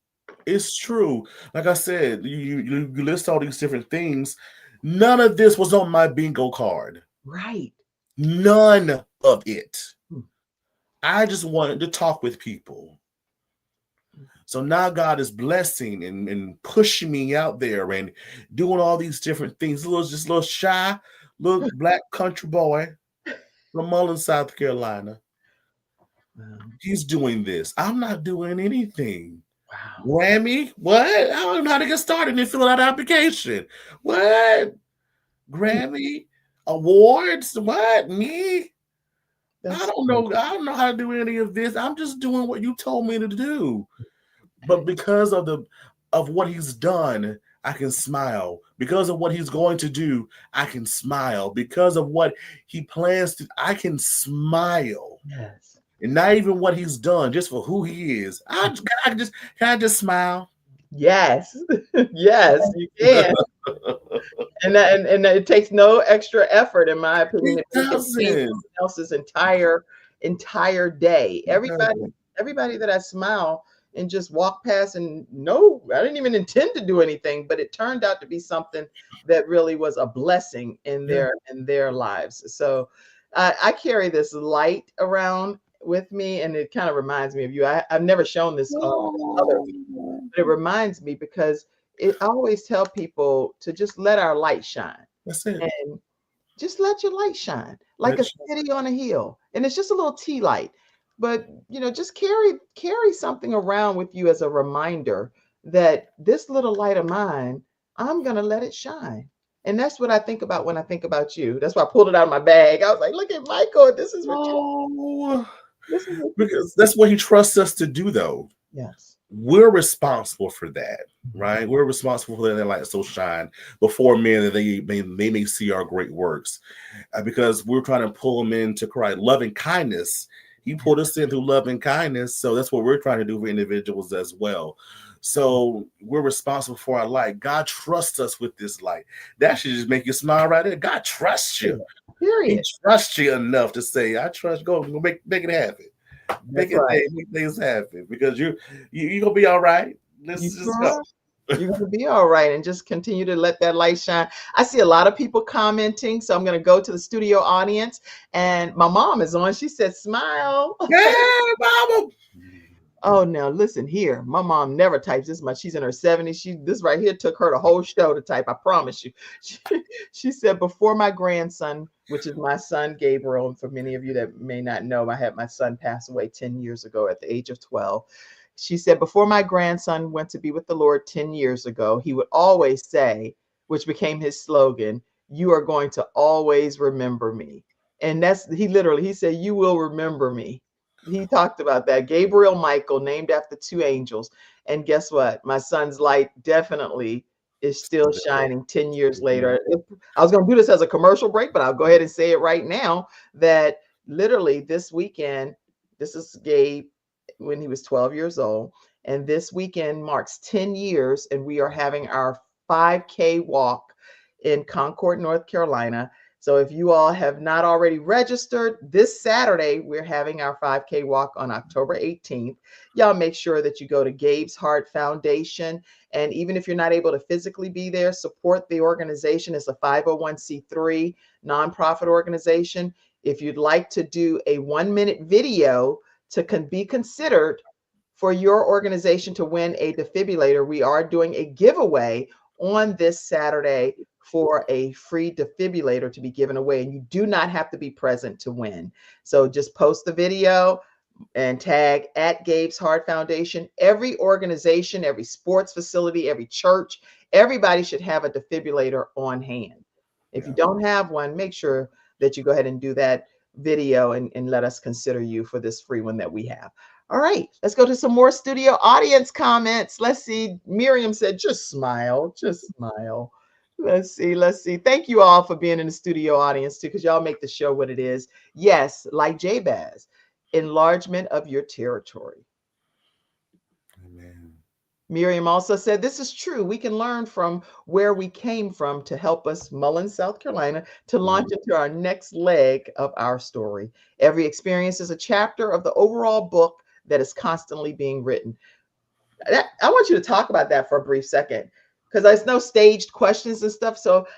It's true. Like I said, you list all these different things. None of this was on my bingo card. Right. None of it. Mm, I just wanted to talk with people. mm. So now God is blessing and pushing me out there and doing all these different things. Just a little shy, little black country boy from Mullins, South Carolina. Wow. He's doing this. I'm not doing anything. Wow. Grammy? What? I don't even know how to get started and fill out an application. What? Mm, Grammy? Awards? What? Me? I that's don't know. I don't know how to do any of this. I'm just doing what you told me to do. But okay. because of what he's done, I can smile. Because of what he's going to do, I can smile. Because of what he plans to, I can smile. Yes. And not even what he's done, just for who he is. Can I just smile? Yes. Yes, you can. And it takes no extra effort, in my opinion, It if you can change doesn't. someone else's entire day. It doesn't. Everybody that I smile and just walk past, and no, I didn't even intend to do anything, but it turned out to be something that really was a blessing in Yeah. their lives. So I carry this light around with me, and it kind of reminds me of you. I've never shown this other, Oh, but it reminds me because I always tell people to just let our light shine that's it. and just let your light shine like a That's city on a hill. And it's just a little tea light. But just carry something around with you as a reminder that this little light of mine, I'm gonna let it shine. And that's what I think about when I think about you. That's why I pulled it out of my bag. I was like, look at Michael. oh, This is what you because that's what he trusts us to do, though. Yes. We're responsible for that, Mhm. right? We're responsible for letting their light so shine before men that they may see our great works, because we're trying to pull them into Christ. Love and kindness. He Yeah. pulled us in through love and kindness, so that's what we're trying to do for individuals as well. So we're responsible for our light. God trusts us with this light. That should just make you smile right there. God trusts you. He Period. trusts you enough to say, "I trust. Go make it happen. That's right. Make things happen because you gonna be all right. You Let's just sure go." are. You're gonna be all right, and just continue to let that light shine. I see a lot of people commenting, so I'm gonna go to the studio audience. And my mom is on. She said, "Smile." Yeah, mama. Oh, now listen here. My mom never types this much. She's in her 70s. This right here took her the whole show to type. I promise you. She, she said, before my grandson, which is my son Gabriel, and for many of you that may not know, I had my son pass away 10 years ago at the age of 12. She said, before my grandson went to be with the Lord 10 years ago, he would always say, which became his slogan, "You are going to always remember me." And he said, "You will remember me." He talked about that. Gabriel Michael, named after two angels. And guess what? My son's light definitely is still shining 10 years later. I was going to do this as a commercial break, but I'll go ahead and say it right now that literally this weekend, this is Gabe when he was 12 years old. And this weekend marks 10 years, and we are having our 5K walk in Concord, North Carolina. So if you all have not already registered, this Saturday, we're having our 5K walk on October 18th. Y'all make sure that you go to Gabe's Heart Foundation. And even if you're not able to physically be there, support the organization. It's a 501c3 nonprofit organization. If you'd like to do a 1-minute video to be considered for your organization to win a defibrillator, we are doing a giveaway on this Saturday for a free defibrillator to be given away. And you do not have to be present to win. So just post the video and tag at Gabe's Heart Foundation. Every organization, every sports facility, every church, everybody should have a defibrillator on hand. If you don't have one, make sure that you go ahead and do that video and let us consider you for this free one that we have. All right, let's go to some more studio audience comments. Let's see. Miriam said, just smile, just smile. Let's see. Thank you all for being in the studio audience too, because y'all make the show what it is. Yes, like Jabez, enlargement of your territory. Amen. Miriam also said, this is true. We can learn from where we came from to help us, Mullins, South Carolina, to launch into our next leg of our story. Every experience is a chapter of the overall book that is constantly being written. I want you to talk about that for a brief second, because there's no staged questions and stuff. So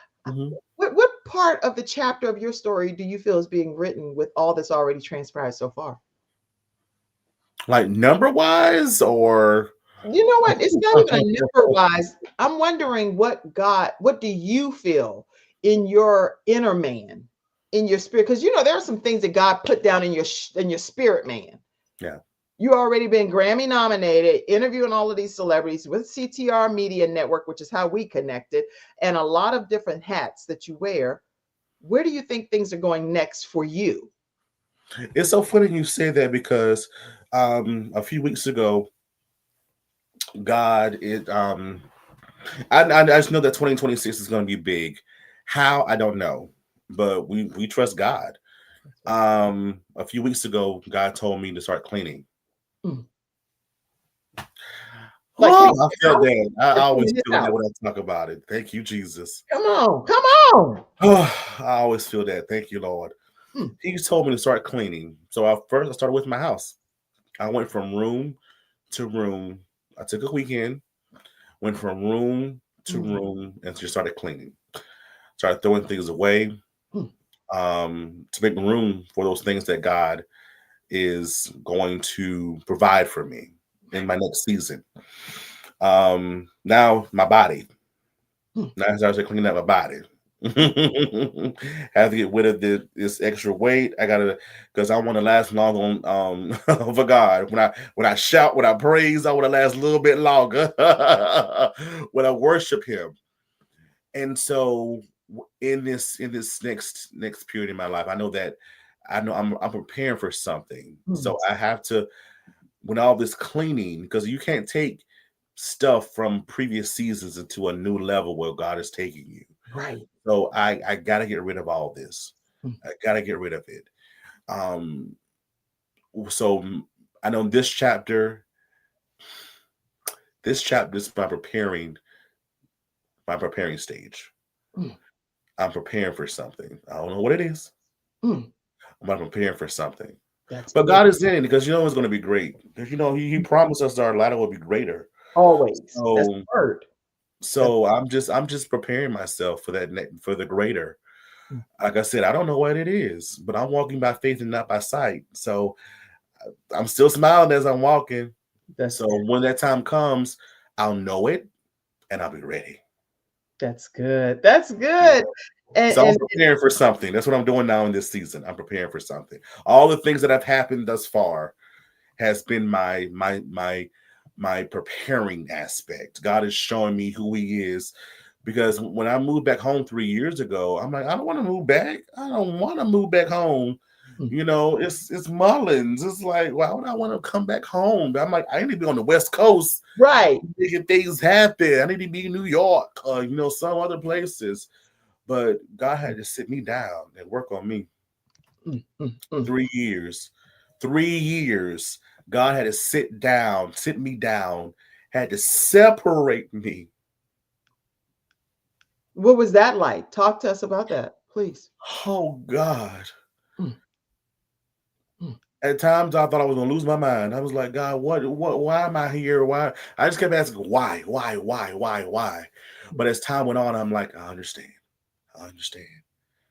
what part of the chapter of your story do you feel is being written with all that's already transpired so far? Like number-wise, or? You know what? It's not even a number-wise. I'm wondering what do you feel in your inner man, in your spirit? Because there are some things that God put down in your spirit, man. Yeah. You already been Grammy-nominated, interviewing all of these celebrities with CTR Media Network, which is how we connected, and a lot of different hats that you wear. Where do you think things are going next for you? It's so funny you say that, because a few weeks ago, I just know that 2026 is going to be big. How, I don't know, but we trust God. A few weeks ago, God told me to start cleaning. Like, I felt that. I always feel that when I talk about it. Thank you, Jesus. Come on. I always feel that. Thank you, Lord. He told me to start cleaning. So I started with my house. I went from room to room. I took a weekend, went from room to room, and just started cleaning. Started throwing things away to make room for those things that God is going to provide for me in my next season. Now my body. Now I started cleaning up my body. Have to get rid of this extra weight. I gotta, because I want to last long on for God. When I shout, when I praise, I want to last a little bit longer when I worship Him. And so in this next period in my life, I know I'm preparing for something. So I have to, when all this cleaning, because you can't take stuff from previous seasons into a new level where God is taking you. Right. So I got to get rid of all this. I got to get rid of it. So I know this chapter is my preparing stage. I'm preparing for something. I don't know what it is. I'm preparing for something. But God is in it, because it's going to be great. Because He promised us our ladder will be greater. Always. So, that's the word. So I'm just preparing myself for for the greater. Like I said, I don't know what it is, but I'm walking by faith and not by sight. So I'm still smiling as I'm walking. So when that time comes, I'll know it and I'll be ready. That's good. That's good. So I'm preparing for something. That's what I'm doing now in this season. I'm preparing for something. All the things that have happened thus far has been my preparing aspect. God is showing me who He is, because when I moved back home 3 years ago, I'm like, I don't want to move back. I don't want to move back home. It's Mullins. It's like, why would I want to come back home? I'm like, I need to be on the West Coast. Right. Making things happen. I need to be in New York, some other places. But God had to sit me down and work on me. 3 years. 3 years. God had to sit me down, had to separate me. What was that like? Talk to us about that. Please. Oh God. Mm. Mm. At times I thought I was gonna lose my mind. I was like, God, why am I here? Why? I just kept asking, why? But as time went on, I'm like, I understand. I understand.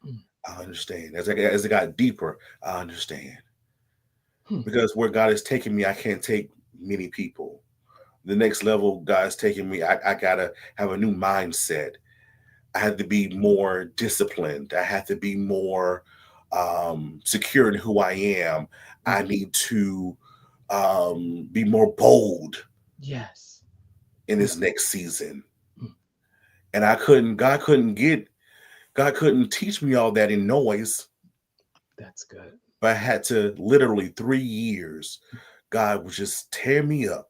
Mm. I understand. As it got deeper, I understand. Hmm. Because where God is taking me, I can't take many people. The next level God's taking me, I gotta have a new mindset. I had to be more disciplined. I had to be more secure in who I am. I need to be more bold Yes. in this next season. And God couldn't teach me all that in noise. That's good. But I had to literally 3 years. God would just tear me up,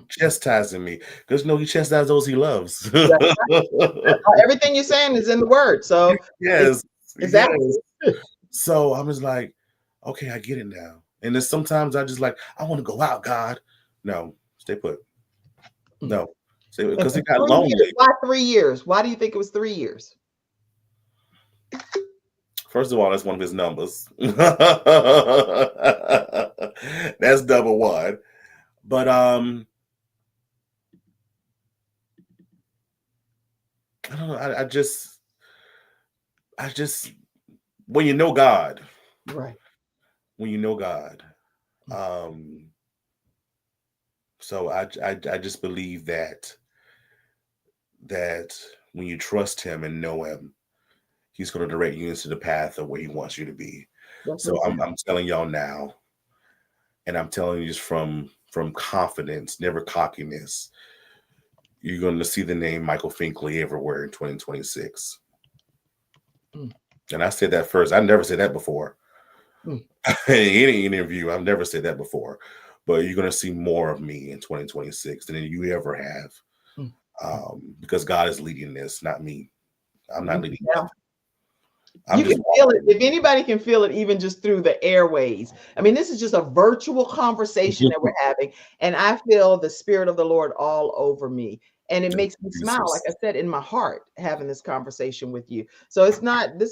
chastising me. Because he chastises those he loves. Everything you're saying is in the word. So Yes. it's Yes. accurate. So I'm just like, okay, I get it now. And then sometimes I just like, I want to go out, God. No, stay put. No. Because it got lonely. Why 3 years? Why do you think it was 3 years? First of all, that's one of his numbers. That's double one. But I don't know. I just when you know God, Right. when you know God, so I just believe that when you trust Him and know Him, He's going to direct you into the path of where He wants you to be. So I'm telling y'all now, and I'm telling you just from confidence, never cockiness. You're going to see the name Michael Finkley everywhere in 2026. And I said that first. I never said that before. In any interview, I've never said that before. But you're going to see more of me in 2026 than you ever have. Because God is leading this, not me. I'm not leading it. You can feel it. If anybody can feel it, even just through the airways. I mean, this is just a virtual conversation that we're having. And I feel the Spirit of the Lord all over me. And it makes me smile, like I said, in my heart, having this conversation with you. So this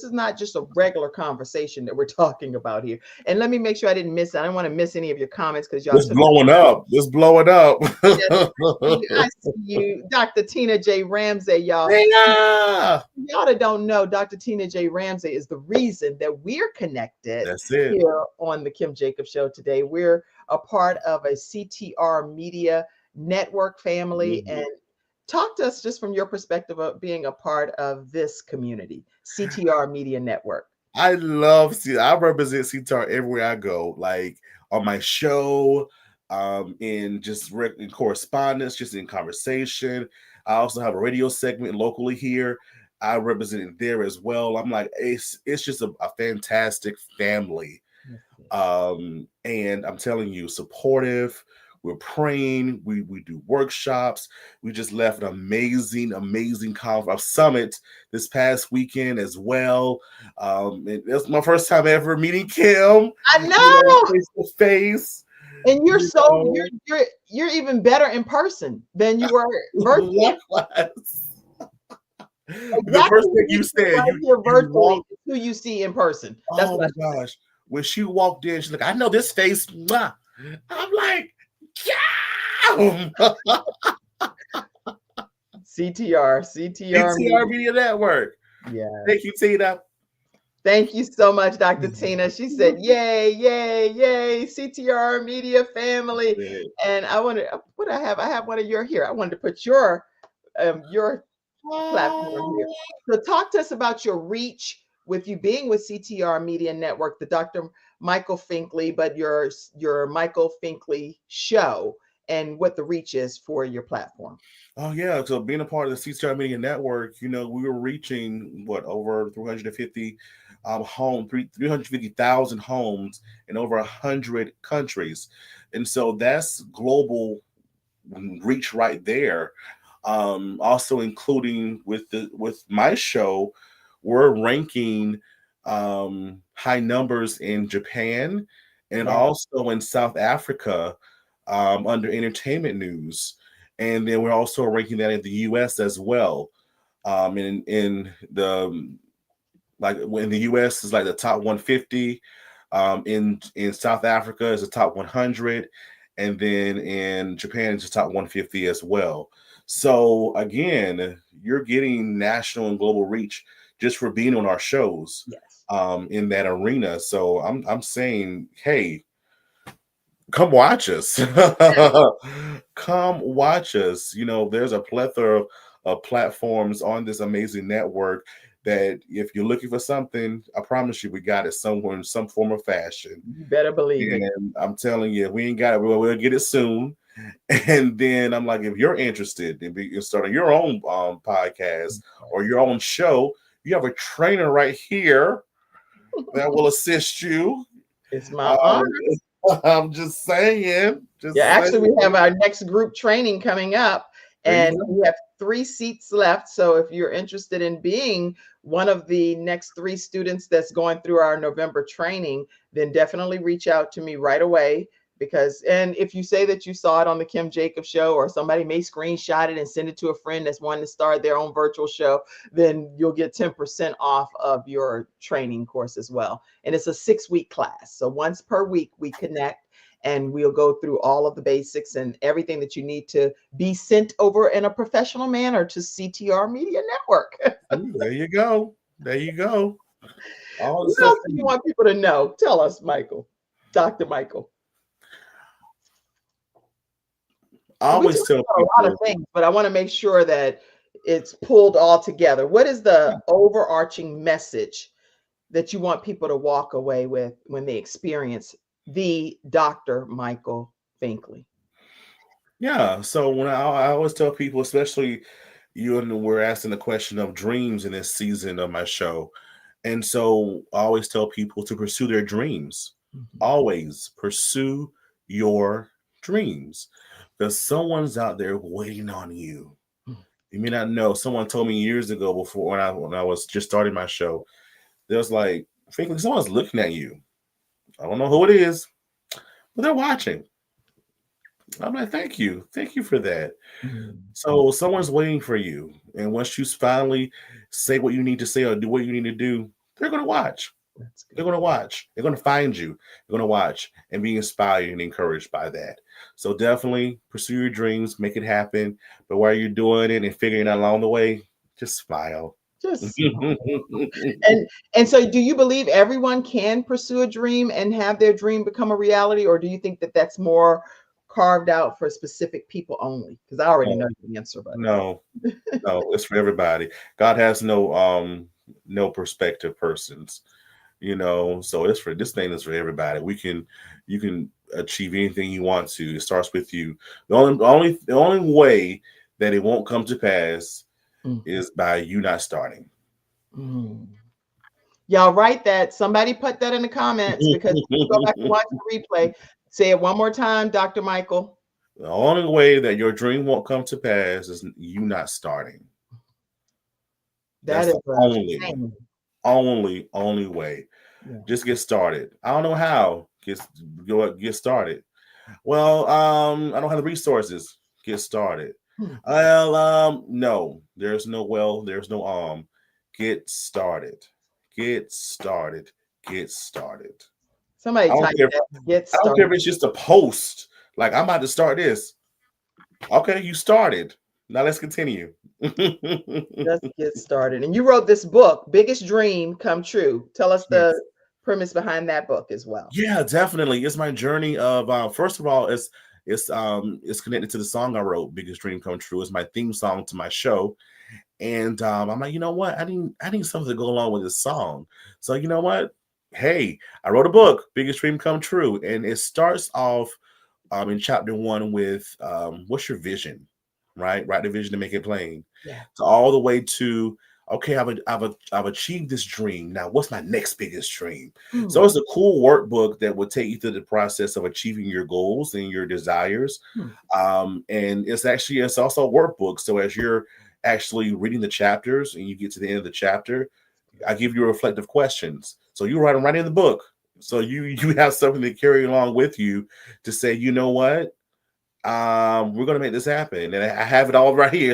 is not just a regular conversation that we're talking about here. And let me make sure I didn't miss it. I don't want to miss any of your comments because y'all. It's blowing up. It's blowing up. I see you, Dr. Tina J. Ramsey, y'all. Yeah. Y'all that don't know, Dr. Tina J. Ramsey is the reason that we're connected. That's it. Here on the Kim Jacobs Show today. We're a part of a CTR Media Network family. And talk to us just from your perspective of being a part of this community, CTR Media Network. I represent CTR everywhere I go, like on my show, in just in correspondence, just in conversation. I also have a radio segment locally here. I represent it there as well. I'm like, it's just a fantastic family. And I'm telling you, supportive. We're praying. We do workshops. We just left an amazing conference summit this past weekend as well. It was my first time ever meeting Kim. I know, face to face. And you're you're even better in person than you were virtually. The first thing you said, you're virtually is who you see in person. That's my gosh. When she walked in, she's like, I know this face. Mwah. I'm like, yeah. CTR Media Network. Yeah. Thank you, Tina. Thank you so much, Dr. Tina. She said, yay, yay, yay, CTR Media family. And I wanted, what I have one of your here. I wanted to put your platform here. So talk to us about your reach with you being with CTR Media Network, the Dr. Michael Finkley, but your Michael Finkley Show, and what the reach is for your platform. Oh yeah, so being a part of the CTR Media Network, we were reaching over 350 350,000 homes in over 100 countries, and so that's global reach right there. Also including with my show, we're ranking high numbers in Japan and also in South Africa under entertainment news. And then we're also ranking that in the U.S. as well. In the Like in the US, it's like the top 150. In South Africa, it's the top 100, and then in Japan, it's the top 150 as well. So again, you're getting national and global reach just for being on our shows Yes. in that arena. So I'm saying, hey, come watch us. Come watch us. You know, there's a plethora of platforms on this amazing network that if you're looking for something, I promise you we got it somewhere in some form of fashion. You better believe it. And I'm telling you, we ain't got it. We'll get it soon. And then I'm like, if you're interested in starting your own podcast or your own show, you have a trainer right here that will assist you. It's my honor. I'm just saying. Yeah, actually, we have our next group training coming up, and we have 3 seats left. So if you're interested in being one of the next 3 students that's going through our November training, then definitely reach out to me right away. And if you say that you saw it on the Kim Jacobs show, or somebody may screenshot it and send it to a friend that's wanting to start their own virtual show, then you'll get 10% off of your training course as well. And it's a 6-week class. So once per week, we connect and we'll go through all of the basics and everything that you need to be sent over in a professional manner to CTR Media Network. There you go. There you go. What else do you want people to know? Tell us, Michael. Dr. Michael. I always tell people a lot of things, but I want to make sure that it's pulled all together. What is the overarching message that you want people to walk away with when they experience the Dr. Michael Finkley? Yeah. So when I always tell people, especially you, and we're asking the question of dreams in this season of my show. And so I always tell people to pursue their dreams. Always pursue your dreams, because someone's out there waiting on you. You may not know. Someone told me years ago, before when I was just starting my show, there was like, Finkley, someone's looking at you. I don't know who it is, but they're watching. I'm like, thank you for that. So someone's waiting for you, and once you finally say what you need to say or do what you need to do, they're going to watch. They're going to watch. They're going to find you. They're going to watch and be inspired and encouraged by that. So definitely pursue your dreams, make it happen. But while you're doing it and figuring it out along the way, just smile. Just smile. And so, do you believe everyone can pursue a dream and have their dream become a reality, or do you think that that's more carved out for specific people only? Because I already know the answer. But no, it's for everybody. God has no perspective persons. You know, so this thing is for everybody. You can achieve anything you want to. It starts with you. The only way that it won't come to pass is by you not starting. Y'all write that. Somebody put that in the comments, because you go back and watch the replay. Say it one more time, Dr. Michael. The only way that your dream won't come to pass is you not starting. That's the only way. Yeah. Just get started. I don't know how. Get started. Well, I don't have the resources. Get started. Well, no. There's no Get started. Get started. Get started. Somebody type that. Get started. I don't care if it's just a post. Like, I'm about to start this. Okay, you started. Now let's continue. Let's get started. And you wrote this book, Biggest Dream Come True. Tell us the premise behind that book as well. Yeah, definitely. It's my journey of first of all, it's connected to the song I wrote, Biggest Dream Come True. It's my theme song to my show. And I'm like, you know what? I need something to go along with this song. So you know what? Hey, I wrote a book, Biggest Dream Come True. And it starts off in chapter 1 with what's your vision? Right? Write the vision to make it plain. Yeah. So all the way to, okay, I've achieved this dream. Now, what's my next biggest dream? So it's a cool workbook that will take you through the process of achieving your goals and your desires. And it's also a workbook. So as you're actually reading the chapters and you get to the end of the chapter, I give you reflective questions. So you write them right in the book. So you have something to carry along with you to say, you know what? We're gonna make this happen, and I have it all right here.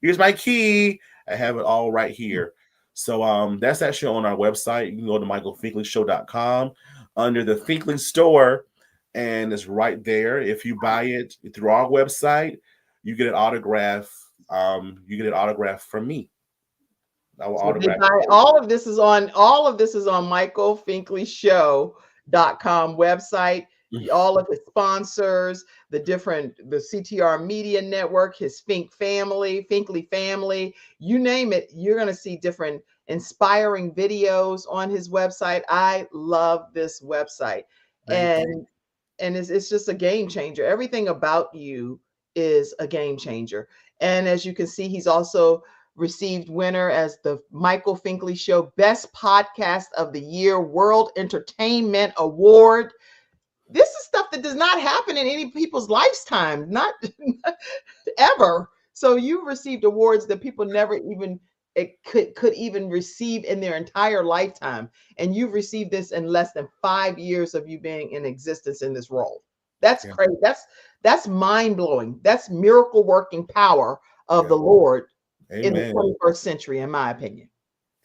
Here's my key. I have it all right here. So that's actually on our website. You can go to michaelfinkleyshow.com under the Finkley store, and it's right there. If you buy it through our website, you get an autograph. You get an autograph from me. I will So they autograph buy, it. all of this is on michaelfinkley.show.com website. All of his sponsors, the CTR Media Network, his Finkley family, you name it, you're going to see different inspiring videos on his website. I love this website. Thank you. And it's just a game changer. Everything about you is a game changer. And as you can see, he's also received winner as the Michael Finkley Show Best Podcast of the Year World Entertainment Award. This is stuff that does not happen in any people's lifetime, not ever. So you've received awards that people never even could even receive in their entire lifetime, and you've received this in less than 5 years of you being in existence in this role. That's crazy. That's mind-blowing. That's miracle working power of the Lord in the 21st century, in my opinion.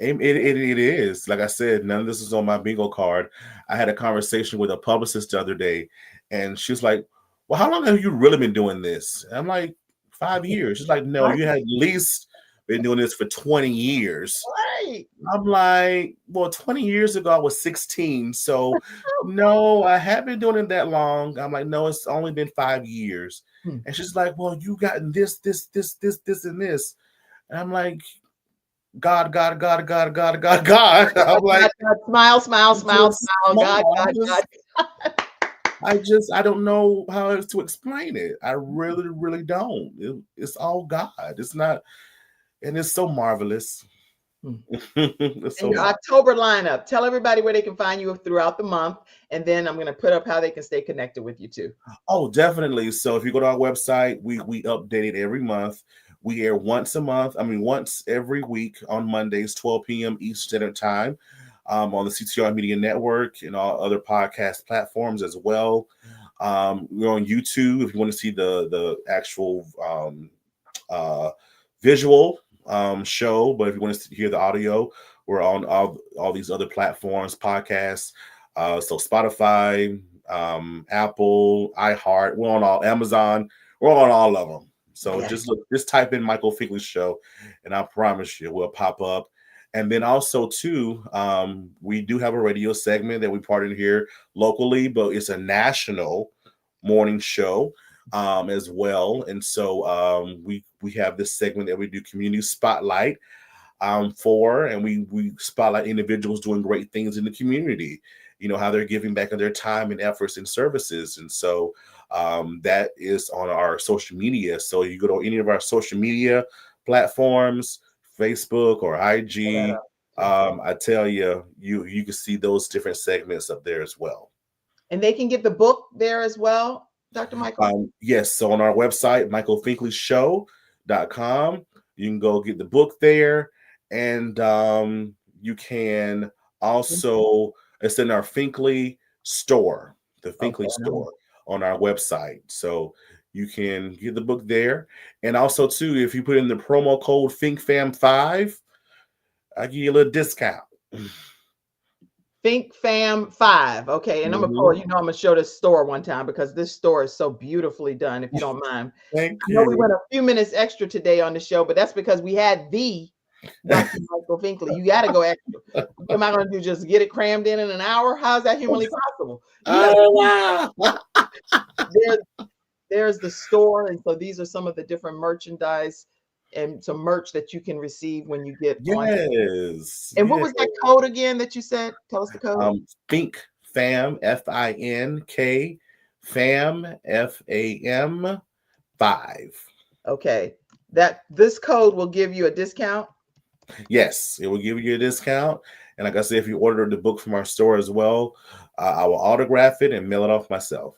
It is. Like I said, none of this is on my bingo card. I had a conversation with a publicist the other day, and she was like, well, how long have you really been doing this? And I'm like, 5 years. She's like, no, you had at least been doing this for 20 years. Right. I'm like, well, 20 years ago, I was 16. So, no, I haven't been doing it that long. I'm like, no, it's only been 5 years. And she's like, well, you gotten this, and this. And I'm like, God. I'm like, God, smile. God. I don't know how else to explain it. I really don't. It's all God. It's not, and it's so marvelous. It's so your October lineup. Tell everybody where they can find you throughout the month, and then I'm going to put up how they can stay connected with you too. Oh, definitely. So if you go to our website, we update it every month. We air once every week on Mondays, 12 p.m. Eastern Standard Time, on the CTR Media Network and all other podcast platforms as well. We're on YouTube if you want to see the actual visual show, but if you want to hear the audio, we're on all these other platforms, podcasts. So Spotify, Apple, iHeart, we're on all Amazon, we're on all of them. So just type in Michael Finkley Show, and I promise you, we'll pop up. And then also too, we do have a radio segment that we partnered here locally, but it's a national morning show as well. And so we have this segment that we do community spotlight for, and we spotlight individuals doing great things in the community. You know, how they're giving back of their time and efforts and services. And so that is on our social media. So you go to any of our social media platforms, Facebook or IG, I tell you, you can see those different segments up there as well. And they can get the book there as well, Dr. Michael? Yes. So on our website, michaelfinkleyshow.com, you can go get the book there. And you can also, it's in our Finkley store, the Finkley store on our website. So you can get the book there. And also, too, if you put in the promo code FinkFam5, I give you a little discount. FinkFam5. Okay. And I'm going to pull, I'm going to show this store one time because this store is so beautifully done, if you don't mind. Thank you. I know we went a few minutes extra today on the show, but that's because we had Dr. Michael Finkley. You got to go extra. What am I going to do? Just get it crammed in an hour? How's that humanly possible? There's the store. And so these are some of the different merchandise and some merch that you can receive when you get on. And what was that code again that you said? Tell us the code. FinkFam, FINK, FAM, FAM 5. Okay. This code will give you a discount? Yes, it will give you a discount. And like I said, if you order the book from our store as well, I will autograph it and mail it off myself.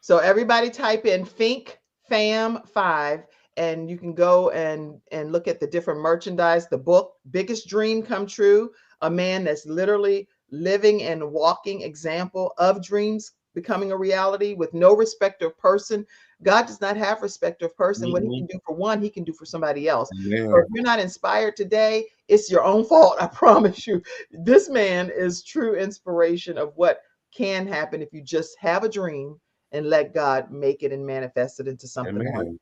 So everybody type in FinkFam5, and you can go and look at the different merchandise. The book, Biggest Dream Come True, a man that's literally living and walking example of dreams becoming a reality with no respect of person. God does not have respect of person. What he can do for one, he can do for somebody else. Yeah. So if you're not inspired today, it's your own fault. I promise you. This man is true inspiration of what can happen if you just have a dream and let God make it and manifest it into something. Amen.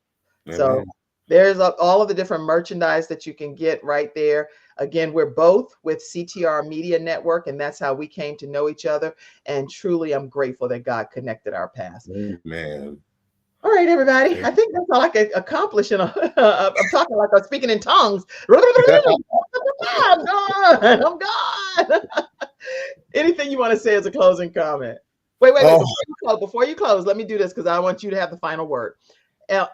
So there's all of the different merchandise that you can get right there. Again, we're both with CTR Media Network, and that's how we came to know each other. And truly, I'm grateful that God connected our paths. Amen. All right, everybody. I think that's all I can accomplish. I'm talking like I'm speaking in tongues. I'm gone. Anything you want to say as a closing comment? Wait. Before you close, let me do this because I want you to have the final word.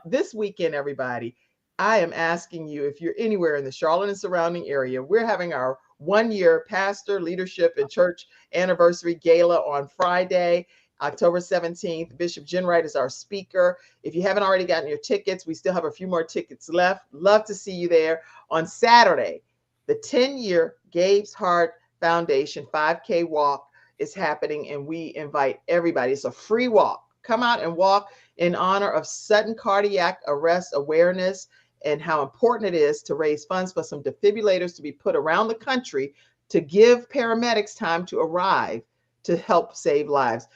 This weekend, everybody, I am asking you, if you're anywhere in the Charlotte and surrounding area, we're having our 1-year pastor leadership and church anniversary gala on Friday, October 17th. Bishop Jen Wright is our speaker. If you haven't already gotten your tickets, we still have a few more tickets left. Love to see you there. On Saturday, the 10-year Gabe's Heart Foundation 5K walk is happening, and we invite everybody. It's a free walk. Come out and walk in honor of sudden cardiac arrest awareness and how important it is to raise funds for some defibrillators to be put around the country to give paramedics time to arrive to help save lives.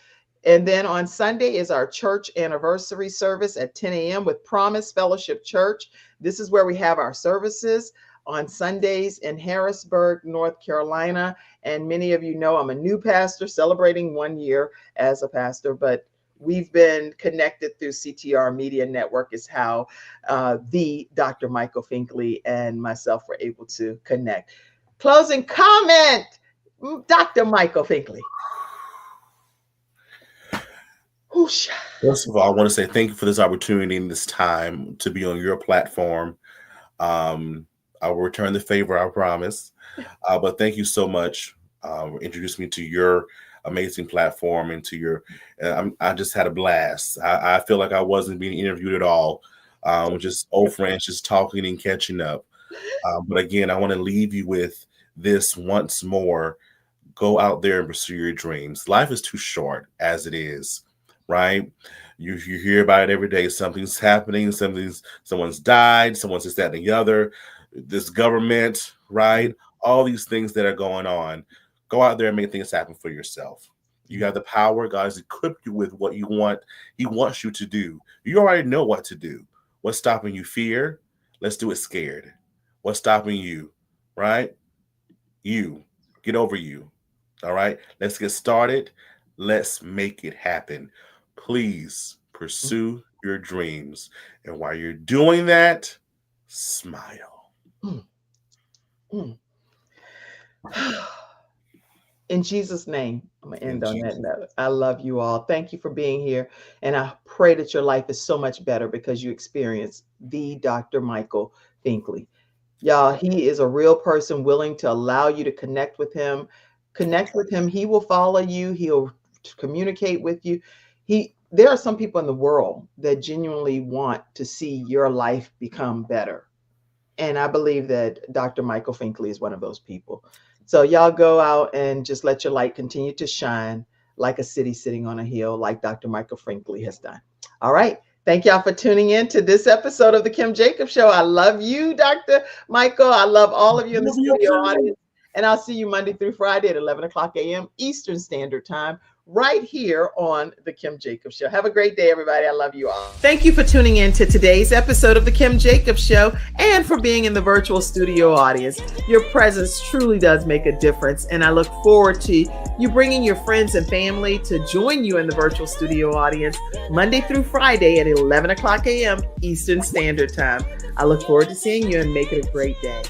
And then on Sunday is our church anniversary service at 10 a.m. with Promise Fellowship Church. This is where we have our services on Sundays in Harrisburg, North Carolina. And many of you know I'm a new pastor celebrating 1 year as a pastor, but we've been connected through CTR Media Network is how the Dr. Michael Finkley and myself were able to connect. Closing comment, Dr. Michael Finkley. Whoosh. First of all, I want to say thank you for this opportunity and this time to be on your platform. I will return the favor, I promise. But thank you so much for introducing me to your amazing platform and to your, I just had a blast. I feel like I wasn't being interviewed at all. Just old friends, just talking and catching up. But again, I want to leave you with this once more. Go out there and pursue your dreams. Life is too short as it is, right? You hear about it every day. Something's happening. Someone's died. Someone's this, that, and the other. This government, right? All these things that are going on. Go out there and make things happen for yourself. You have the power. God has equipped you with what you want. He wants you to do. You already know what to do. What's stopping you? Fear. Let's do it scared. What's stopping you? Right? You. Get over you. All right? Let's get started. Let's make it happen. Please pursue your dreams. And while you're doing that, smile. In Jesus' name, I'm going to end on that note. I love you all. Thank you for being here. And I pray that your life is so much better because you experienced the Dr. Michael Finkley. Y'all, he is a real person willing to allow you to connect with him. Connect with him. He will follow you. He'll communicate with you. There are some people in the world that genuinely want to see your life become better. And I believe that Dr. Michael Finkley is one of those people. So y'all go out and just let your light continue to shine like a city sitting on a hill, like Dr. Michael Finkley has done. All right. Thank y'all for tuning in to this episode of The Kim Jacobs Show. I love you, Dr. Michael. I love all of you in the studio audience. And I'll see you Monday through Friday at 11 o'clock a.m. Eastern Standard Time, right here on The Kim Jacobs Show. Have a great day, everybody. I love you all. Thank you for tuning in to today's episode of The Kim Jacobs Show and for being in the virtual studio audience. Your presence truly does make a difference, and I look forward to you bringing your friends and family to join you in the virtual studio audience Monday through Friday at 11 o'clock a.m. Eastern Standard Time. I look forward to seeing you and make it a great day.